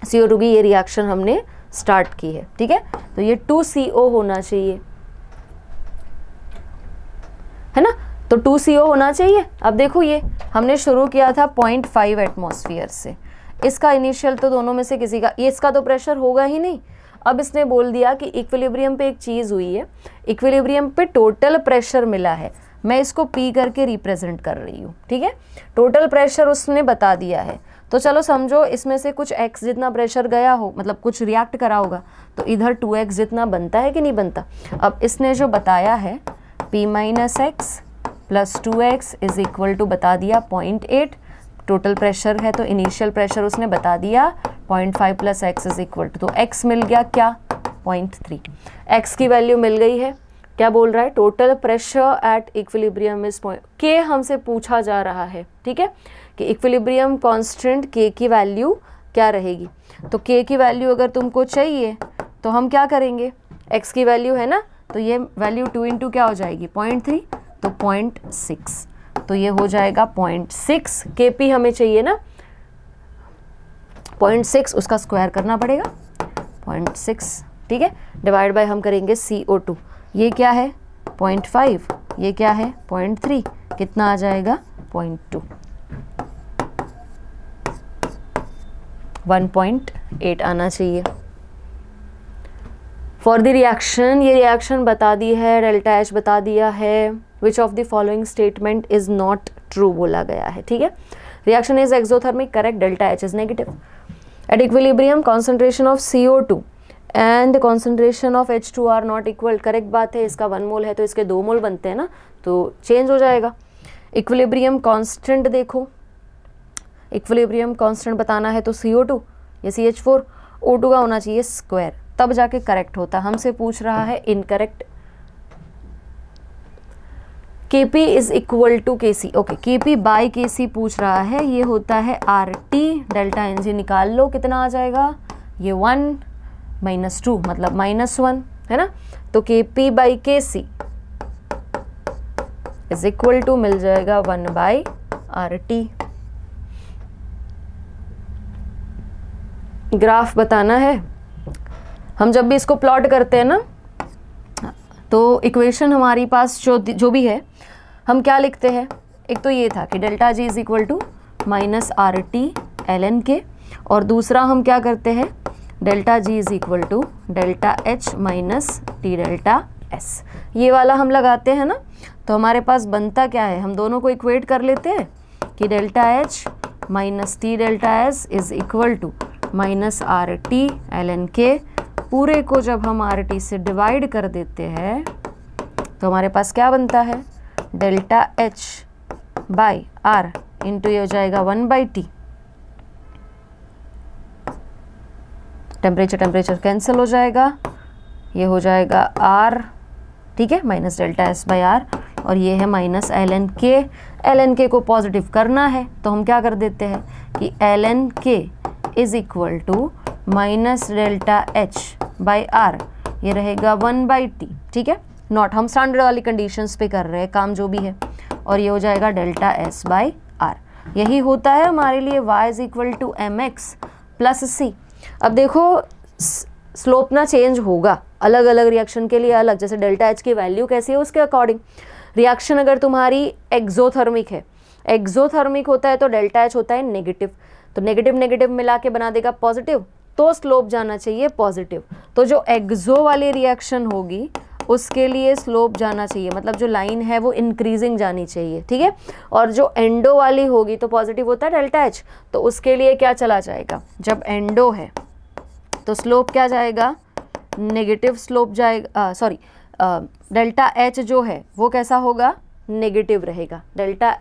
CO2 की ये रिएक्शन हमने स्टार्ट की है। ठीक है, तो ये 2CO होना चाहिए, है ना, तो 2CO होना चाहिए। अब देखो ये हमने शुरू किया था 0.5 एटमॉस्फेयर से, इसका इनिशियल तो दोनों में से किसी का, ये इसका तो प्रेशर होगा ही नहीं। अब इसने बोल दिया कि इक्विलिब्रियम पे एक चीज़ हुई है, इक्विलिब्रियम पे टोटल प्रेशर मिला है, मैं इसको P करके रिप्रेजेंट कर रही हूँ। ठीक है, टोटल प्रेशर उसने बता दिया है, तो चलो समझो इसमें से कुछ x जितना प्रेशर गया हो, मतलब कुछ रिएक्ट करा होगा, तो इधर 2x जितना बनता है कि नहीं बनता। अब इसने जो बताया है P minus x plus 2x is equal to बता दिया 0.8, टोटल प्रेशर है तो इनिशियल प्रेशर उसने बता दिया 0.5 plus x is equal to, तो x मिल गया क्या 0.3, x की वैल्यू मिल गई है। क्या बोल रहा है, total pressure at equilibrium is K हमसे पूछा जा रहा है। ठीक है, कि इक्विलिब्रियम कांस्टेंट K की वैल्यू क्या रहेगी, तो K की वैल्यू अगर तुमको चाहिए तो हम क्या करेंगे, x की वैल्यू है ना, तो ये वैल्यू 2 इंटू क्या हो जाएगी 0.3, तो 0.6, तो ये हो जाएगा 0.6। Kp हमें चाहिए ना 0.6, उसका स्क्वायर करना पड़ेगा 0.6। ठीक है, डिवाइड बाय हम करेंगे CO2, ये क्या है 0.5, ये क्या है 0.3, कितना आ जाएगा 0.2, 1.8 आना चाहिए। फॉर द रिएक्शन, ये रिएक्शन बता दी है, डेल्टा H बता दिया है, which of the following statement is not true बोला गया है। ठीक है, reaction is exothermic, correct, delta H is negative. At equilibrium concentration of CO2 and concentration of H2 are not equal, correct बात है, इसका 1 मोल है तो इसके 2 मोल बनते हैं ना, तो चेंज हो जाएगा। इक्विलिब्रियम कांस्टेंट देखो, इक्विलिब्रियम कांस्टेंट बताना है तो CO2, ये CH4, O2 का होना चाहिए स्क्वायर, तब जाके करेक्ट होता। हमसे पूछ रहा है incorrect. Kp is equal to Kc, okay, Kp by Kc पूछ रहा है, ये होता है RT, डेल्टा Ng निकाल लो, कितना आ जाएगा, ये 1 माइनस 2 मतलब -1, है ना, तो Kp by Kc is equal to मिल जाएगा 1 बाई RT। ग्राफ बताना है, हम जब भी इसको प्लॉट करते हैं ना, तो इक्वेशन हमारी पास जो भी है हम क्या लिखते हैं, एक तो ये था कि delta G is equal to minus RT ln K, और दूसरा हम क्या करते हैं, delta G is equal to delta H minus T delta S, ये वाला हम लगाते हैं ना, तो हमारे पास बनता क्या है, हम दोनों को इक्वेट कर लेते हैं कि delta H minus T delta S is equal to minus RT ln K, पूरे को जब हम RT से डिवाइड कर देते हैं तो हमारे पास क्या बनता है, delta H by R into ये हो जाएगा 1/T, टेम्परेचर कैंसिल हो जाएगा, ये हो जाएगा R, ठीक है, minus delta S by R, और ये है माइनस ln K को पॉजिटिव करना है तो हम क्या कर देते हैं कि ln K is equal to minus delta H by R, ये रहेगा 1/T। ठीक है, नॉट, हम स्टैंडर्ड वाली कंडीशंस पे कर रहे हैं काम जो भी है, और ये हो जाएगा डेल्टा S बाई R, यही होता है हमारे लिए y is equal to mx plus c। अब देखो स्लोप ना चेंज होगा, अलग अलग रिएक्शन के लिए अलग, जैसे डेल्टा एच की वैल्यू कैसी है उसके अकॉर्डिंग। रिएक्शन अगर तुम्हारी एक्सोथर्मिक है, एक्सोथर्मिक होता है तो डेल्टा एच होता है नेगेटिव, तो नेगेटिव नेगेटिव मिला के बना देगा पॉजिटिव, तो स्लोप जाना चाहिए पॉजिटिव। तो जो एक्सो वाली रिएक्शन होगी उसके लिए स्लोप जाना चाहिए, मतलब जो लाइन है वो इंक्रीजिंग जानी चाहिए, ठीक है। और जो एंडो वाली होगी तो पॉजिटिव होता है डेल्टा एच, तो उसके लिए क्या चला जाएगा, जब एंडो है तो स्लोप क्या जाएगा, नेगेटिव स्लोप जाएगा, सॉरी डेल्टा एच जो है वो कैसा होगा, नेगेटिव रहेगा। डेल्टा,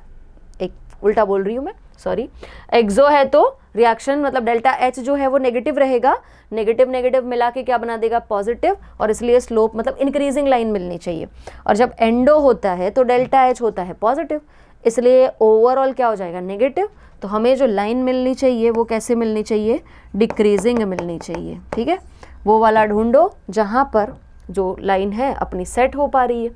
एक उल्टा बोल रही हूँ मैं, सॉरी, एक्सो है तो रिएक्शन मतलब डेल्टा एच जो है वो नेगेटिव रहेगा, नेगेटिव नेगेटिव मिला के क्या बना देगा पॉजिटिव, और इसलिए स्लोप मतलब इंक्रीजिंग लाइन मिलनी चाहिए। और जब एंडो होता है तो डेल्टा एच होता है पॉजिटिव, इसलिए ओवरऑल क्या हो जाएगा नेगेटिव। तो हमें जो लाइन मिलनी चाहिए वो कैसे मिलनी चाहिए, डिक्रीजिंग मिलनी चाहिए, ठीक है। वो वाला ढूंढो जहाँ पर जो लाइन है अपनी सेट हो पा रही है।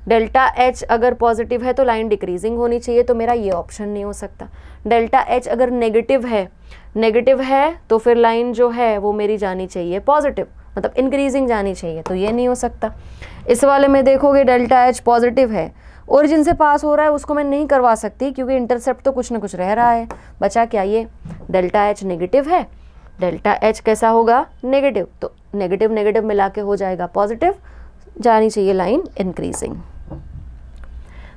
डेल्टा एच अगर पॉजिटिव है तो लाइन डिक्रीजिंग होनी चाहिए, तो मेरा ये ऑप्शन नहीं हो सकता। डेल्टा एच अगर नेगेटिव है तो फिर लाइन जो है वो मेरी जानी चाहिए पॉजिटिव, मतलब इंक्रीजिंग जानी चाहिए, तो ये नहीं हो सकता। इस वाले में देखोगे डेल्टा एच पॉजिटिव है, ओरिजिन से पास हो रहा है, उसको मैं नहीं करवा सकती क्योंकि इंटरसेप्ट तो कुछ ना कुछ रह रहा है। बचा क्या, ये डेल्टा एच नेगेटिव है, डेल्टा एच कैसा होगा नेगेटिव, तो नेगेटिव नेगेटिव मिला के हो जाएगा पॉजिटिव, जानी चाहिए line increasing.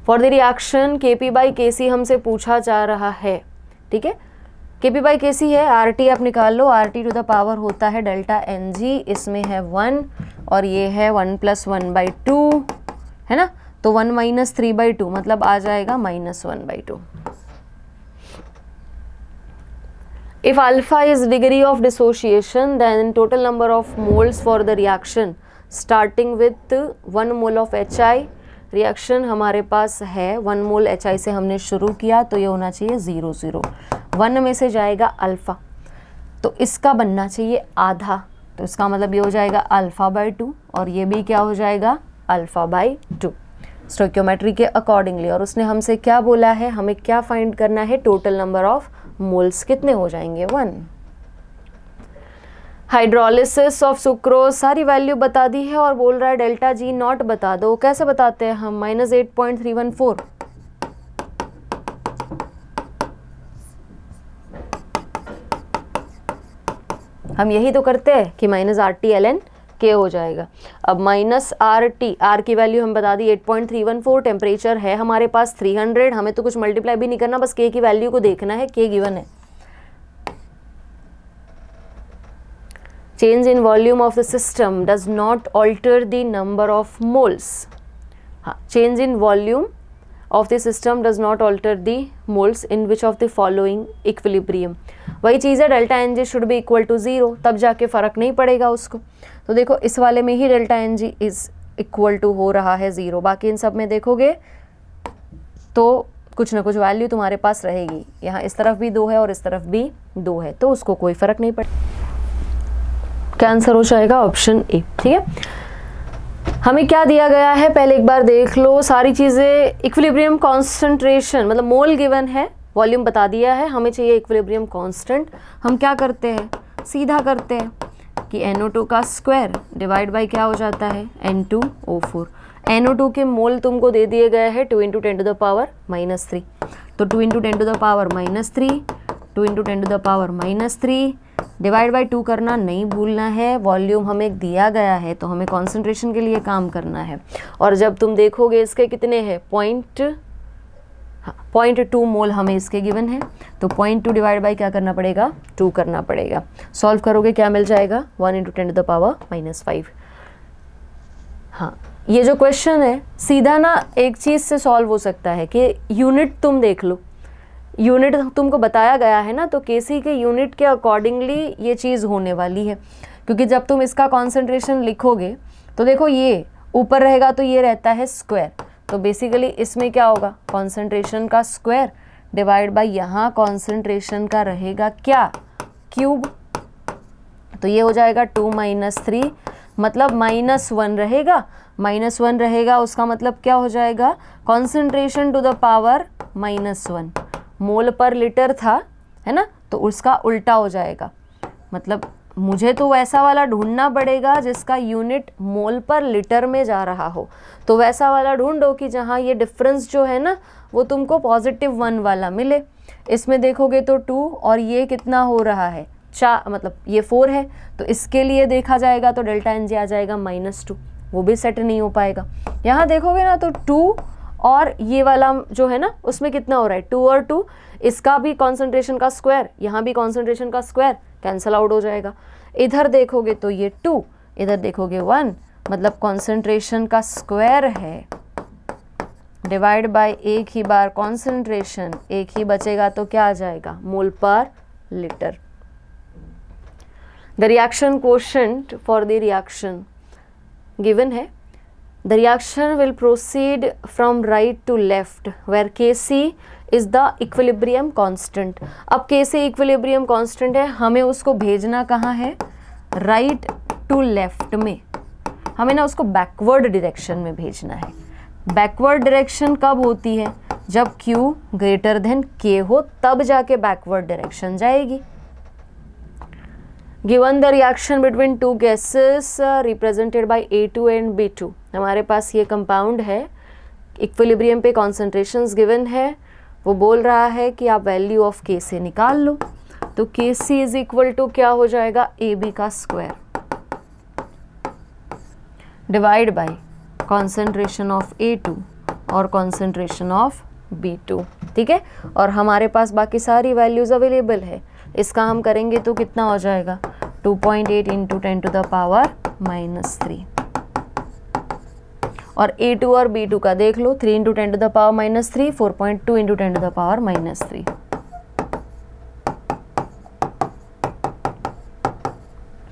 For the reaction Kp/Kc हमसे पूछा जा रहा है, ठीक है। Kp/Kc है, RT आप निकाल लो, RT टू द पावर होता है डेल्टा Ng, इसमें है 1 और ये है 1 + 1/2, है ना, तो 1 - 3/2 मतलब आ जाएगा -1/2। If alpha is degree of dissociation, then total number of moles for the reaction starting with 1 mole of HI, reaction हमारे पास है 1 मोल HI से हमने शुरू किया, तो ये होना चाहिए 0 0, 1 में से जाएगा अल्फ़ा, तो इसका बनना चाहिए आधा, तो इसका मतलब ये हो जाएगा α/2 और ये भी क्या हो जाएगा α/2 स्टोइकियोमेट्री के अकॉर्डिंगली। और उसने हमसे क्या बोला है, हमें क्या फाइंड करना है, टोटल नंबर ऑफ मोल्स कितने हो जाएंगे 1। हाइड्रोलिसिस ऑफ सुक्रोज सारी वैल्यू बता दी है और बोल रहा है डेल्टा G नॉट बता दो। कैसे बताते हैं हम, -8.314, हम यही तो करते हैं कि -RT ln K हो जाएगा। अब -RT, R की वैल्यू हम बता दी 8.314, टेम्परेचर है हमारे पास 300, हमें तो कुछ मल्टीप्लाई भी नहीं करना, बस K की वैल्यू को देखना है, K गिवन है। Change in volume of the system does not alter the number of moles. हाँ, change in volume of the system does not alter the moles in which of the following equilibrium. वही चीज़ है, delta Ng should be equal to 0, तब जाके फ़र्क नहीं पड़ेगा उसको। तो देखो इस वाले में ही delta Ng is equal to हो रहा है 0, बाकी इन सब में देखोगे तो कुछ ना कुछ वैल्यू तुम्हारे पास रहेगी। यहाँ इस तरफ भी 2 है और इस तरफ भी 2 है, तो उसको कोई फ़र्क नहीं पड़ेगा। क्या आंसर हो जाएगा, ऑप्शन ए, ठीक है। हमें क्या दिया गया है पहले एक बार देख लो सारी चीज़ें। इक्विलिब्रियम कॉन्सेंट्रेशन मतलब मोल गिवन है, वॉल्यूम बता दिया है, हमें चाहिए इक्विलिब्रियम कांस्टेंट। हम क्या करते हैं, सीधा करते हैं कि NO2 का स्क्वायर डिवाइड बाय क्या हो जाता है N2O4। NO2 के मोल तुमको दे दिए गए हैं 2 × 10⁻³ तो 2 × 10⁻³ 2 × 10⁻³ डिवाइड बाय 2 करना नहीं भूलना है। वॉल्यूम हमें दिया गया है तो हमें कॉन्सेंट्रेशन के लिए काम करना है। और जब तुम देखोगे इसके कितने हैं 0.2 मोल हमें इसके गिवन है, तो 0.2 डिवाइड बाय क्या करना पड़ेगा 2 करना पड़ेगा। सॉल्व करोगे क्या मिल जाएगा 1 × 10⁻⁵। हाँ, ये जो क्वेश्चन है सीधा ना एक चीज़ से सॉल्व हो सकता है कि यूनिट तुम देख लो, यूनिट तुमको बताया गया है ना, तो Kc के यूनिट के अकॉर्डिंगली ये चीज़ होने वाली है। क्योंकि जब तुम इसका कॉन्सेंट्रेशन लिखोगे तो देखो ये ऊपर रहेगा तो ये रहता है स्क्वायर, तो बेसिकली इसमें क्या होगा कॉन्सेंट्रेशन का स्क्वायर डिवाइड बाय यहाँ कॉन्सेंट्रेशन का रहेगा क्या क्यूब, तो ये हो जाएगा 2 - 3 मतलब -1 रहेगा। -1 रहेगा उसका मतलब क्या हो जाएगा कॉन्सेंट्रेशन टू द पावर -1 मोल पर लीटर था, है ना, तो उसका उल्टा हो जाएगा। मतलब मुझे तो वैसा वाला ढूंढना पड़ेगा जिसका यूनिट मोल पर लीटर में जा रहा हो। तो वैसा वाला ढूंढो कि जहाँ ये डिफरेंस जो है ना वो तुमको +1 वाला मिले। इसमें देखोगे तो 2 और ये कितना हो रहा है 4, मतलब ये 4 है, तो इसके लिए देखा जाएगा तो डेल्टा एन जी आ जाएगा -2, वो भी सेट नहीं हो पाएगा। यहाँ देखोगे ना तो 2 और ये वाला जो है ना उसमें कितना हो रहा है 2 और 2, इसका भी कॉन्सेंट्रेशन का स्क्वायर, यहाँ भी कॉन्सेंट्रेशन का स्क्वायर, कैंसल आउट हो जाएगा। इधर देखोगे तो ये 2, इधर देखोगे 1, मतलब कॉन्सेंट्रेशन का स्क्वायर है डिवाइड बाय एक ही बार कॉन्सेंट्रेशन, एक ही बचेगा तो क्या आ जाएगा मोल पर litre. The reaction quotient for the reaction given है। The reaction will proceed from right to left where Kc is the equilibrium constant। अब Kc equilibrium constant है, हमें उसको भेजना कहाँ है right to left में, हमें ना उसको बैकवर्ड डायरेक्शन में भेजना है। बैकवर्ड डायरेक्शन कब होती है जब Q ग्रेटर देन K हो, तब जाके बैकवर्ड डायरेक्शन जाएगी। Given the reaction between two gases represented by A2 and B2, हमारे पास ये कंपाउंड है, इक्विलिब्रियम पे कॉन्सेंट्रेशंस गिवन है, वो बोल रहा है कि आप वैल्यू ऑफ K से निकाल लो। तो Kc इज इक्वल टू क्या हो जाएगा AB का square divide by concentration of A2 और कॉन्सेंट्रेशन ऑफ B2, ठीक है। और हमारे पास बाकी सारी वैल्यूज अवेलेबल है, इसका हम करेंगे तो कितना हो जाएगा 2.8 इंटू 10⁻³ और A2 और B2 का देख लो 3 इंटू 10⁻³, 4.2 इंटू 10⁻³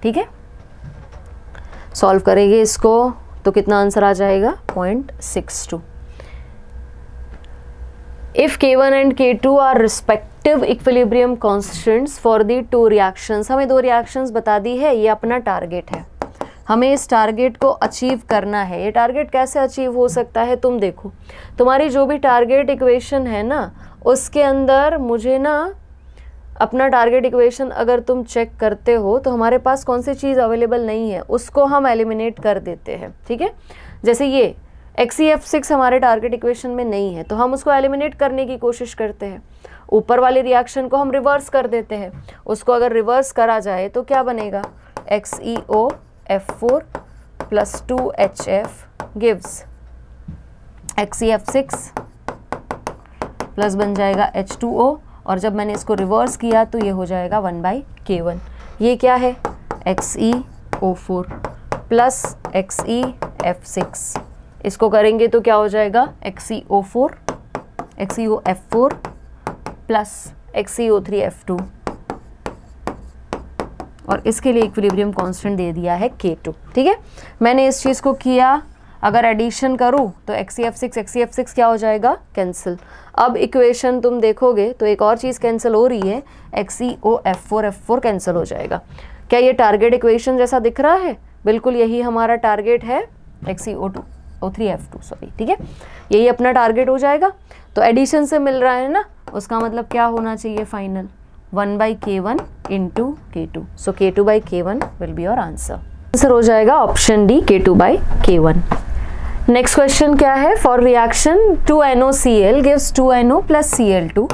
ठीक है। सॉल्व करेंगे इसको तो कितना आंसर आ जाएगा 0.62। If K1 and K2 are respective equilibrium constants for the two reactions, हमें 2 reactions बता दी है, ये अपना टारगेट है, हमें इस टारगेट को अचीव करना है। ये टारगेट कैसे अचीव हो सकता है, तुम देखो तुम्हारी जो भी टारगेट इक्वेशन है ना उसके अंदर मुझे ना अपना टारगेट इक्वेशन अगर तुम चेक करते हो तो हमारे पास कौन सी चीज़ अवेलेबल नहीं है उसको हम एलिमिनेट कर देते हैं, ठीक है। जैसे ये XeF6 हमारे टारगेट इक्वेशन में नहीं है तो हम उसको एलिमिनेट करने की कोशिश करते हैं। ऊपर वाले रिएक्शन को हम रिवर्स कर देते हैं, उसको अगर रिवर्स करा जाए तो क्या बनेगा XeOF4 + 2HF gives XeF6 plus बन जाएगा H2O, और जब मैंने इसको रिवर्स किया तो ये हो जाएगा 1/K1। ये क्या है XeO4 प्लस XeF6, इसको करेंगे तो क्या हो जाएगा XeOF4 प्लस XeO3F2, और इसके लिए इक्विलिब्रियम कांस्टेंट दे दिया है K2, ठीक है। मैंने इस चीज़ को किया, अगर एडिशन करूँ तो XeF6 क्या हो जाएगा कैंसिल। अब इक्वेशन तुम देखोगे तो एक और चीज़ कैंसिल हो रही है, XeOF4 कैंसिल हो जाएगा। क्या ये टारगेट इक्वेशन जैसा दिख रहा है? बिल्कुल यही हमारा टारगेट है XeO3F2 सॉरी, ठीक है, यही अपना टारगेट हो जाएगा। तो एडिशन से मिल रहा है ना, उसका मतलब क्या होना चाहिए final 1/K1 into K2, so K2/K1 will be your answer. Answer हो जाएगा option D K2/K1। Next question क्या है, for reaction 2NOCl gives 2NO + Cl2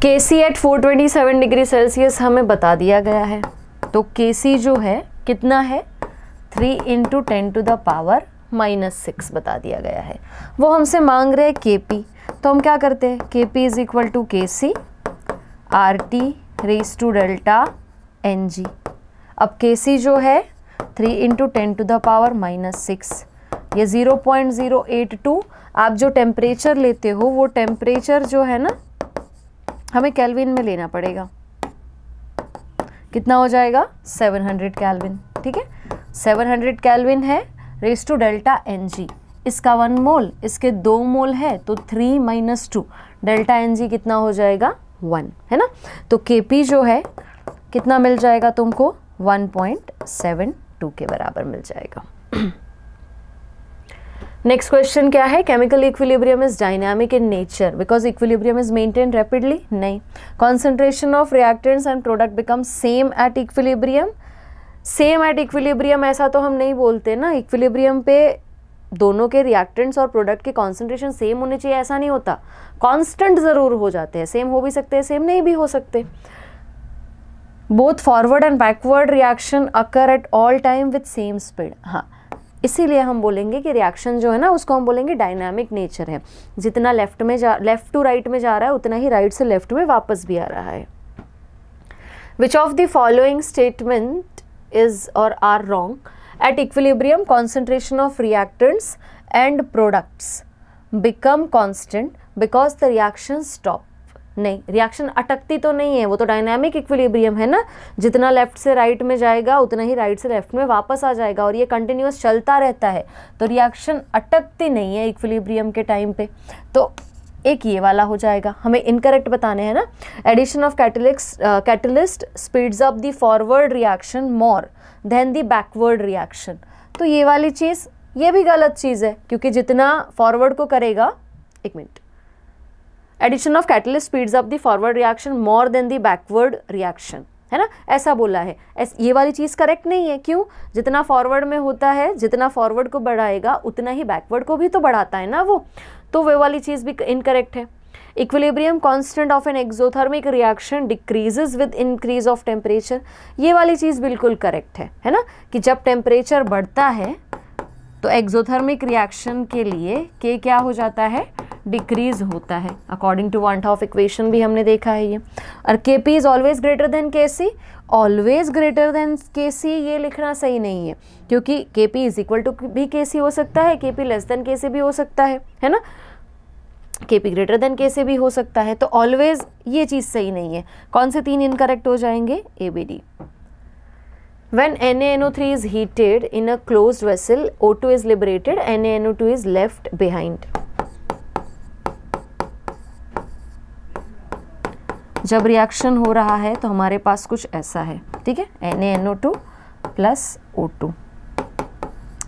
Kc at 427 degree Celsius हमें बता दिया गया है। तो Kc जो है कितना है 3 इंटू 10⁻⁻6 बता दिया गया है। वो हमसे मांग रहे हैं Kp, तो हम क्या करते हैं Kp is equal to Kc RT raise to delta Ng। अब Kc जो है 3 इंटू 10⁻⁻6, ये 0.082। आप जो टेम्परेचर लेते हो वो टेम्परेचर जो है ना हमें केल्विन में लेना पड़ेगा, कितना हो जाएगा 700 केल्विन, ठीक है। 700 केल्विन है रेज़ टू डेल्टा Ng, इसका 1 मोल, इसके 2 मोल है तो 3 - 2 डेल्टा Ng कितना हो जाएगा 1, है ना। तो Kp जो है कितना मिल जाएगा तुमको 1.72 के बराबर मिल जाएगा। नेक्स्ट क्वेश्चन क्या है, chemical equilibrium is dynamic in nature because equilibrium is maintain rapidly, नहीं। Concentration of reactants and product become same at equilibrium, same at equilibrium ऐसा तो हम नहीं बोलते ना, इक्विलिब्रियम पे दोनों के रिएक्टेंट्स और प्रोडक्ट के कॉन्सेंट्रेशन सेम होने चाहिए ऐसा नहीं होता, कांस्टेंट जरूर हो जाते हैं, सेम हो भी सकते हैं सेम नहीं भी हो सकते। Both forward and backward reaction occur at all time with same speed, हाँ इसीलिए हम बोलेंगे कि रिएक्शन जो है ना उसको हम बोलेंगे डायनामिक नेचर है, जितना लेफ्ट टू राइट में जा रहा है उतना ही राइट से लेफ्ट में वापस भी आ रहा है। Which of the following statement is or are wrong, at equilibrium concentration of reactants and products become constant because the reaction stop, नहीं रिएक्शन अटकती तो नहीं है, वो तो डायनामिक इक्विलिब्रियम है ना, जितना लेफ्ट से राइट में जाएगा उतना ही राइट से लेफ्ट में वापस आ जाएगा और ये कंटिन्यूअस चलता रहता है, तो रिएक्शन अटकती नहीं है इक्विलिब्रियम के टाइम पे, तो एक ये वाला हो जाएगा। हमें इनकरेक्ट बताने हैं ना, addition of catalyst speeds up the forward reaction more than the backward reaction, तो ये वाली चीज़ ये भी गलत चीज़ है क्योंकि जितना फॉरवर्ड को करेगा, एक minute, addition of catalyst speeds up the forward reaction more than the backward reaction, है ना, ऐसा बोला है। ये वाली चीज़ करेक्ट नहीं है, क्यों, जितना फॉरवर्ड में होता है, जितना फॉरवर्ड को बढ़ाएगा उतना ही बैकवर्ड को भी तो बढ़ाता है ना वो, तो वो वाली चीज़ भी इनकरेक्ट है। Equilibrium constant of an exothermic reaction decreases with increase of temperature, ये वाली चीज़ बिल्कुल करेक्ट है ना, कि जब टेम्परेचर बढ़ता है तो एक्सोथर्मिक रिएक्शन के लिए के क्या हो जाता है, डिक्रीज होता है, according to one half equation भी हमने देखा है ये। और K P is always greater than K C, always greater than K सी ये लिखना सही नहीं है क्योंकि के पी इज इक्वल टू भी के सी हो सकता है, के पी लेस देन के सी भी हो सकता है ना, के पी ग्रेटर देन के से भी हो सकता है, तो ऑलवेज ये चीज़ सही नहीं है। कौन से 3 इनकरेक्ट हो जाएंगे, A B D. When NaNO3 is heated in a closed vessel, O2 is liberated, NaNO2 is left behind. जब रिएक्शन हो रहा है तो हमारे पास कुछ ऐसा है, ठीक है, NaNO2 प्लस O2,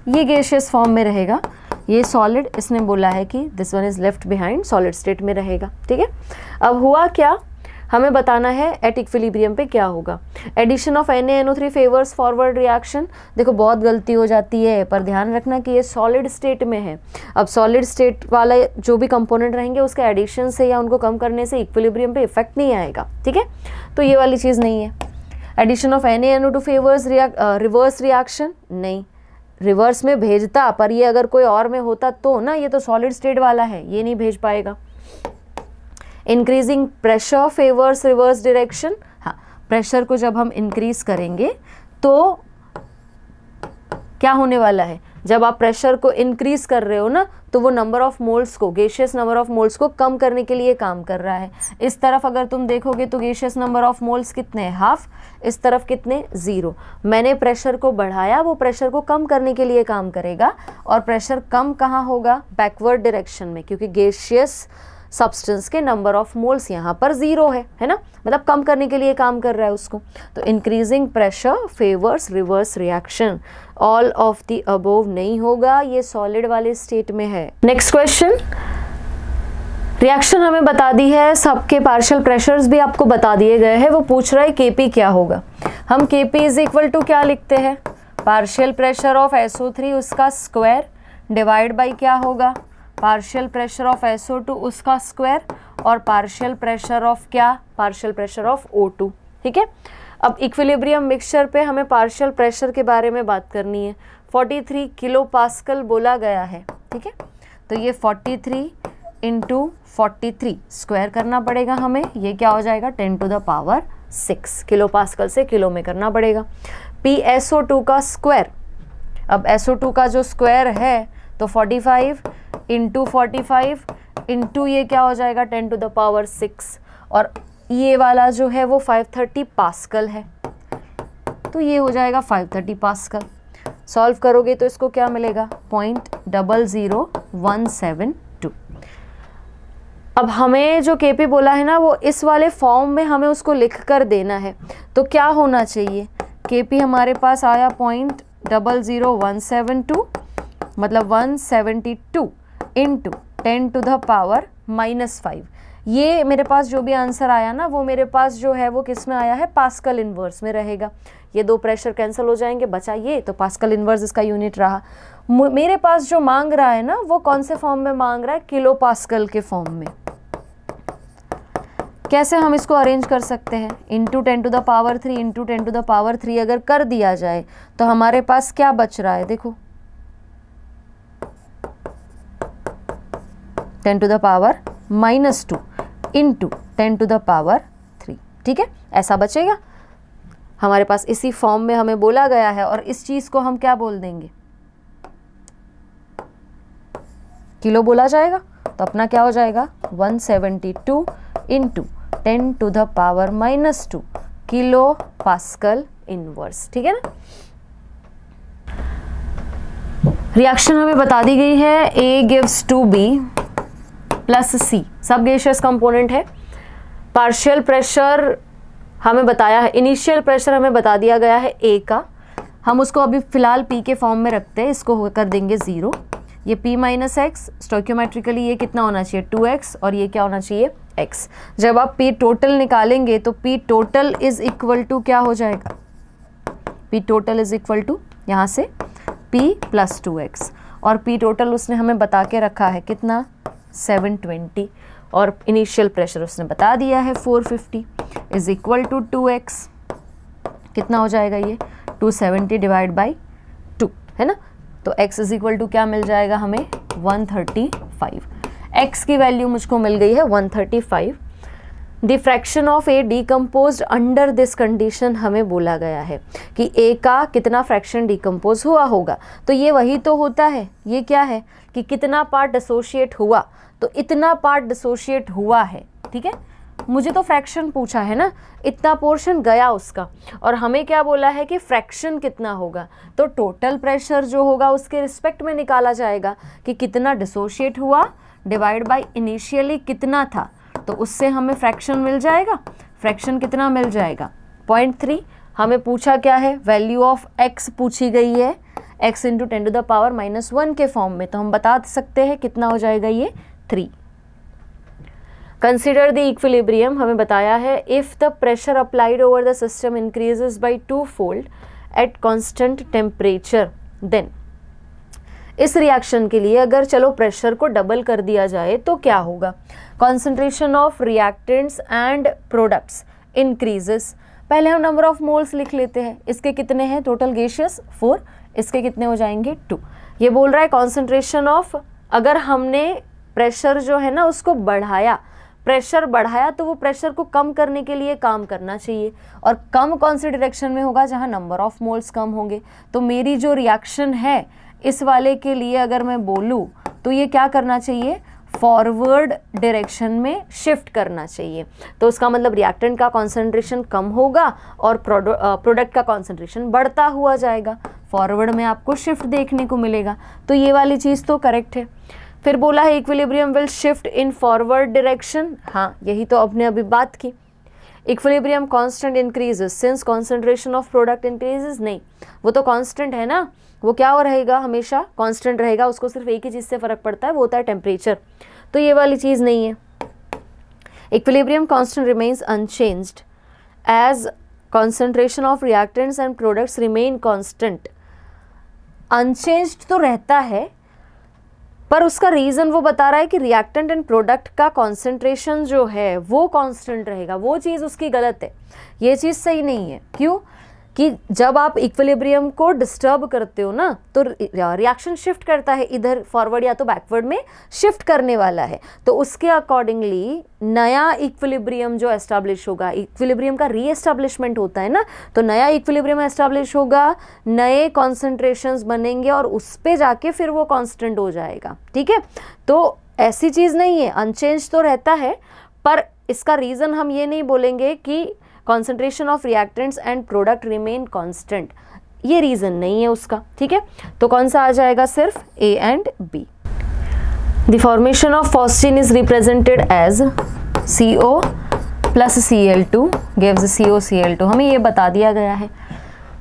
ये गैसियस फॉर्म में रहेगा, ये सॉलिड, इसने बोला है कि this one is left behind, solid state में रहेगा, ठीक है। अब हुआ क्या, हमें बताना है एट इक्विलिब्रियम पे क्या होगा। Addition of NaNO3 favours forward reaction, देखो बहुत गलती हो जाती है, पर ध्यान रखना कि ये सॉलिड स्टेट में है। अब सॉलिड स्टेट वाला जो भी कंपोनेंट रहेंगे उसके एडिशन से या उनको कम करने से इक्विलिब्रियम पे इफेक्ट नहीं आएगा, ठीक है, तो ये वाली चीज़ नहीं है। Addition of NaNO2 favours reverse reaction, नहीं, रिवर्स में भेजता, पर ये अगर कोई और में होता तो ना, ये तो सॉलिड स्टेट वाला है, ये नहीं भेज पाएगा। Increasing pressure favours reverse direction, हाँ प्रेशर को जब हम इंक्रीज करेंगे तो क्या होने वाला है, जब आप प्रेशर को इंक्रीज कर रहे हो ना तो वो नंबर ऑफ मोल्स को, गैसियस नंबर ऑफ मोल्स को कम करने के लिए काम कर रहा है। इस तरफ अगर तुम देखोगे तो गैसियस नंबर ऑफ मोल्स कितने हैं, हाफ, इस तरफ कितने, 0। मैंने प्रेशर को बढ़ाया, वो प्रेशर को कम करने के लिए काम करेगा, और प्रेशर कम कहाँ होगा, बैकवर्ड डायरेक्शन में, क्योंकि गैसियस सब्सटेंस के नंबर ऑफ मोल्स यहाँ पर 0 है ना, मतलब कम करने के लिए काम कर रहा है उसको। तो increasing pressure favours reverse reaction, all of the above नहीं होगा, ये सॉलिड वाले स्टेट में है। नेक्स्ट क्वेश्चन, रिएक्शन हमें बता दी है, सबके पार्शियल प्रेशर्स भी आपको बता दिए गए हैं, वो पूछ रहा है केपी क्या होगा। हम केपी इज इक्वल टू क्या लिखते हैं, पार्शियल प्रेशर ऑफ SO3 उसका स्क्वायर डिवाइड बाई क्या होगा, पार्शियल प्रेशर ऑफ SO2 उसका स्क्वायर, और पार्शियल प्रेशर ऑफ क्या, पार्शियल प्रेशर ऑफ O2, ठीक है। अब इक्विलिब्रियम मिक्सचर पे हमें पार्शियल प्रेशर के बारे में बात करनी है। 43 किलो पास्कल बोला गया है, ठीक है, तो ये 43 इंटू 43 स्क्वायर करना पड़ेगा हमें, ये क्या हो जाएगा 10 to the power 6, kilo pascal से किलो में करना पड़ेगा। PSO2 का स्क्वायर, अब SO2 का जो स्क्वायर है तो 45 इंटू 45 इंटू ये क्या हो जाएगा 10 टू द पावर 6, और ये वाला जो है वो 530 पास्कल है, तो ये हो जाएगा 530 पास्कल। सॉल्व करोगे तो इसको क्या मिलेगा 0.00172। अब हमें जो केपी बोला है ना वो इस वाले फॉर्म में हमें उसको लिख कर देना है, तो क्या होना चाहिए, केपी हमारे पास आया 0.00172 मतलब 172 इंटू 10 टू द पावर -5। ये मेरे पास जो भी आंसर आया ना वो मेरे पास जो है वो किस में आया है, पास्कल इन्वर्स में रहेगा। ये दो प्रेशर कैंसिल हो जाएंगे, बचा ये, तो पास्कल इन्वर्स इसका यूनिट रहा। मेरे पास जो मांग रहा है ना वो कौन से फॉर्म में मांग रहा है, किलो पास्कल के फॉर्म में। कैसे हम इसको अरेंज कर सकते हैं, into 10 to the power 3 into 10 to the power 3 अगर कर दिया जाए तो हमारे पास क्या बच रहा है, देखो 10 to the power -2 into 10 to the power 3, ठीक है, ऐसा बचेगा हमारे पास। इसी फॉर्म में हमें बोला गया है और इस चीज को हम क्या बोल देंगे, किलो बोला जाएगा। तो अपना क्या हो जाएगा, 172 into 10 to the power -2 kilo pascal inverse, ठीक है ना। रिएक्शन हमें बता दी गई है, A gives to B plus C, सब गैसियस कंपोनेंट है। पार्शियल प्रेशर हमें बताया है, इनिशियल प्रेशर हमें बता दिया गया है A का, हम उसको अभी फिलहाल P के फॉर्म में रखते हैं, इसको कर देंगे 0। ये P माइनस एक्स, स्टोइकियोमेट्रिकली ये कितना होना चाहिए 2x, और ये क्या होना चाहिए x। जब आप P टोटल निकालेंगे तो P total is equal to क्या हो जाएगा, P total is equal to यहाँ से P प्लस 2x, और P टोटल उसने हमें बता के रखा है कितना 720, और इनिशियल प्रेशर उसने बता दिया है 450 इज इक्वल टू 2x, कितना हो जाएगा ये 270 डिवाइड बाई 2, है ना। तो x इज इक्वल टू क्या मिल जाएगा हमें 135, x की वैल्यू मुझको मिल गई है 135। The fraction of A decompose under this condition हमें बोला गया है कि a का कितना फ्रैक्शन डिकम्पोज हुआ होगा, तो ये वही तो होता है, ये क्या है कि कितना पार्ट डिसोशिएट हुआ, तो इतना पार्ट डिसोशिएट हुआ है, ठीक है। मुझे तो फ्रैक्शन पूछा है ना, इतना पोर्शन गया उसका, और हमें क्या बोला है कि फ्रैक्शन कितना होगा, तो टोटल प्रेशर जो होगा उसके रिस्पेक्ट में निकाला जाएगा कि कितना डिसोशिएट हुआ डिवाइड बाय इनिशियली कितना था, तो उससे हमें फ्रैक्शन मिल जाएगा। फ्रैक्शन कितना मिल जाएगा 0.3। हमें पूछा क्या है, वैल्यू ऑफ x पूछी गई है, x into 10 to the power -1 के फॉर्म में, तो हम बता सकते हैं कितना हो जाएगा ये 3। कंसिडर द इक्विलिब्रियम हमें बताया है, if the pressure applied over the system increases by 2-fold at constant temperature, then इस रिएक्शन के लिए अगर चलो प्रेशर को डबल कर दिया जाए तो क्या होगा, concentration of reactants and products increases. पहले हम नंबर ऑफ मोल्स लिख लेते हैं, इसके कितने हैं टोटल गैसियस 4, इसके कितने हो जाएंगे 2। ये बोल रहा है कॉन्सेंट्रेशन ऑफ, अगर हमने प्रेशर जो है ना उसको बढ़ाया, प्रेशर बढ़ाया तो वो प्रेशर को कम करने के लिए काम करना चाहिए, और कम कौन सी डायरेक्शन में होगा, जहाँ नंबर ऑफ मोल्स कम होंगे। तो मेरी जो रिएक्शन है इस वाले के लिए अगर मैं बोलूँ तो ये क्या करना चाहिए, फॉरवर्ड डायरेक्शन में शिफ्ट करना चाहिए। तो उसका मतलब रिएक्टेंट का कॉन्सेंट्रेशन कम होगा और प्रोडक्ट का कॉन्सेंट्रेशन बढ़ता हुआ जाएगा, फॉरवर्ड में आपको शिफ्ट देखने को मिलेगा। तो ये वाली चीज़ तो करेक्ट है। फिर बोला है equilibrium will shift in forward direction, हाँ यही तो आपने अभी बात की। Equilibrium constant increases since concentration of product increases, नहीं वो तो कांस्टेंट है ना, वो क्या हो रहेगा, हमेशा कांस्टेंट रहेगा, उसको सिर्फ एक ही चीज़ से फ़र्क पड़ता है, वो होता है टेम्परेचर। तो ये वाली चीज़ नहीं है। Equilibrium constant remains unchanged as concentration of reactants and products remain constant. Unchanged तो रहता है, पर उसका रीज़न वो बता रहा है कि रिएक्टेंट एंड प्रोडक्ट का कॉन्सेंट्रेशन जो है वो कांस्टेंट रहेगा, वो चीज़ उसकी गलत है, ये चीज़ सही नहीं है। क्यों कि जब आप इक्विलिब्रियम को डिस्टर्ब करते हो ना तो रिएक्शन शिफ्ट करता है, इधर फॉरवर्ड या तो बैकवर्ड में शिफ्ट करने वाला है, तो उसके अकॉर्डिंगली नया इक्विलिब्रियम जो एस्टैब्लिश होगा, इक्विलिब्रियम का रीएस्टैब्लिशमेंट होता है ना, तो नया इक्विलिब्रियम एस्टैब्लिश होगा, नए कॉन्सेंट्रेशंस बनेंगे और उस पे जाके फिर वो कांस्टेंट हो जाएगा, ठीक है। तो ऐसी चीज़ नहीं है, अनचेंज तो रहता है, पर इसका रीज़न हम ये नहीं बोलेंगे कि concentration of reactants and product remain constant, ये रीज़न नहीं है उसका, ठीक है। तो कौन सा आ जाएगा, सिर्फ A and B. The formation of phosphine is represented as CO plus Cl2 gives COCl2, हमें ये बता दिया गया है।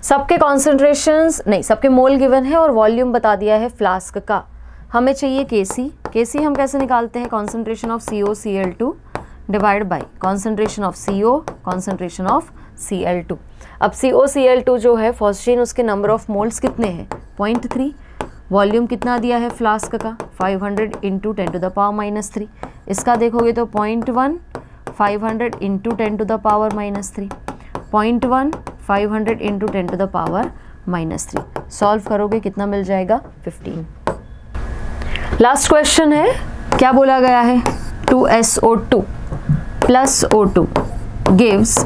सबके कॉन्सेंट्रेशंस नहीं, सबके मोल गिवन है और वॉल्यूम बता दिया है फ्लास्क का। हमें चाहिए केसी। केसी हम कैसे निकालते हैं? Concentration of COCl2 divide by concentration of CO, concentration of Cl2। अब COCl2 जो है फॉस्फेन, उसके नंबर ऑफ मोल्स कितने हैं? 0.3। वॉल्यूम कितना दिया है फ्लास्क का? 500 इंटू 10⁻³ इसका देखोगे तो 0.1, 500 इंटू 10⁻³ 0.1, 500 इंटू 10⁻³ सॉल्व करोगे कितना मिल जाएगा? 15। लास्ट क्वेश्चन है, क्या बोला गया है? 2SO2 plus O2 gives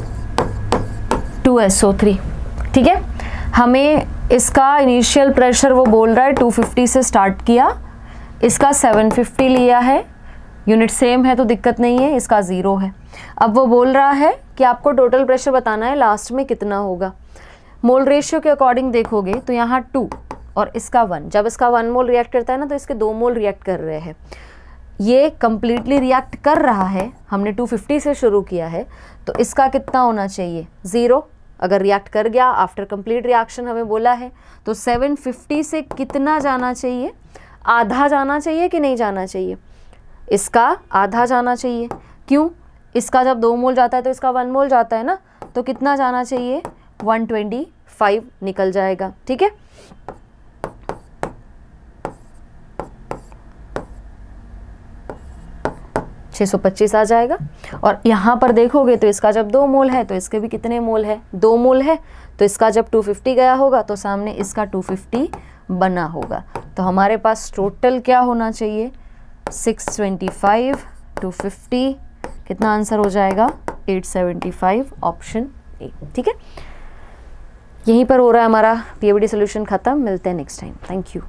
2SO3। ठीक है, हमें इसका इनिशियल प्रेशर वो बोल रहा है 250 से स्टार्ट किया, इसका 750 लिया है, यूनिट सेम है तो दिक्कत नहीं है, इसका 0 है। अब वो बोल रहा है कि आपको टोटल प्रेशर बताना है लास्ट में कितना होगा। मोल रेशियो के अकॉर्डिंग देखोगे तो यहाँ 2 और इसका 1, जब इसका 1 मोल रिएक्ट करता है ना तो इसके 2 मोल रिएक्ट कर रहे हैं। ये कम्प्लीटली रिएक्ट कर रहा है, हमने 250 से शुरू किया है तो इसका कितना होना चाहिए? 0। अगर रिएक्ट कर गया आफ्टर कंप्लीट रिएक्शन हमें बोला है तो 750 से कितना जाना चाहिए? आधा जाना चाहिए कि नहीं जाना चाहिए? इसका आधा जाना चाहिए। क्यों? इसका जब 2 मोल जाता है तो इसका 1 मोल जाता है ना, तो कितना जाना चाहिए? 125 निकल जाएगा। ठीक है, $625 आ जाएगा। और यहाँ पर देखोगे तो इसका जब 2 मोल है तो इसके भी कितने मोल है? 2 मोल है, तो इसका जब 250 गया होगा तो सामने इसका 250 बना होगा। तो हमारे पास टोटल क्या होना चाहिए? 625, 250, कितना आंसर हो जाएगा? 875, ऑप्शन ए। ठीक है, यहीं पर हो रहा है हमारा पीएबीडी सोल्यूशन खत्म। मिलते हैं नेक्स्ट टाइम। Thank you.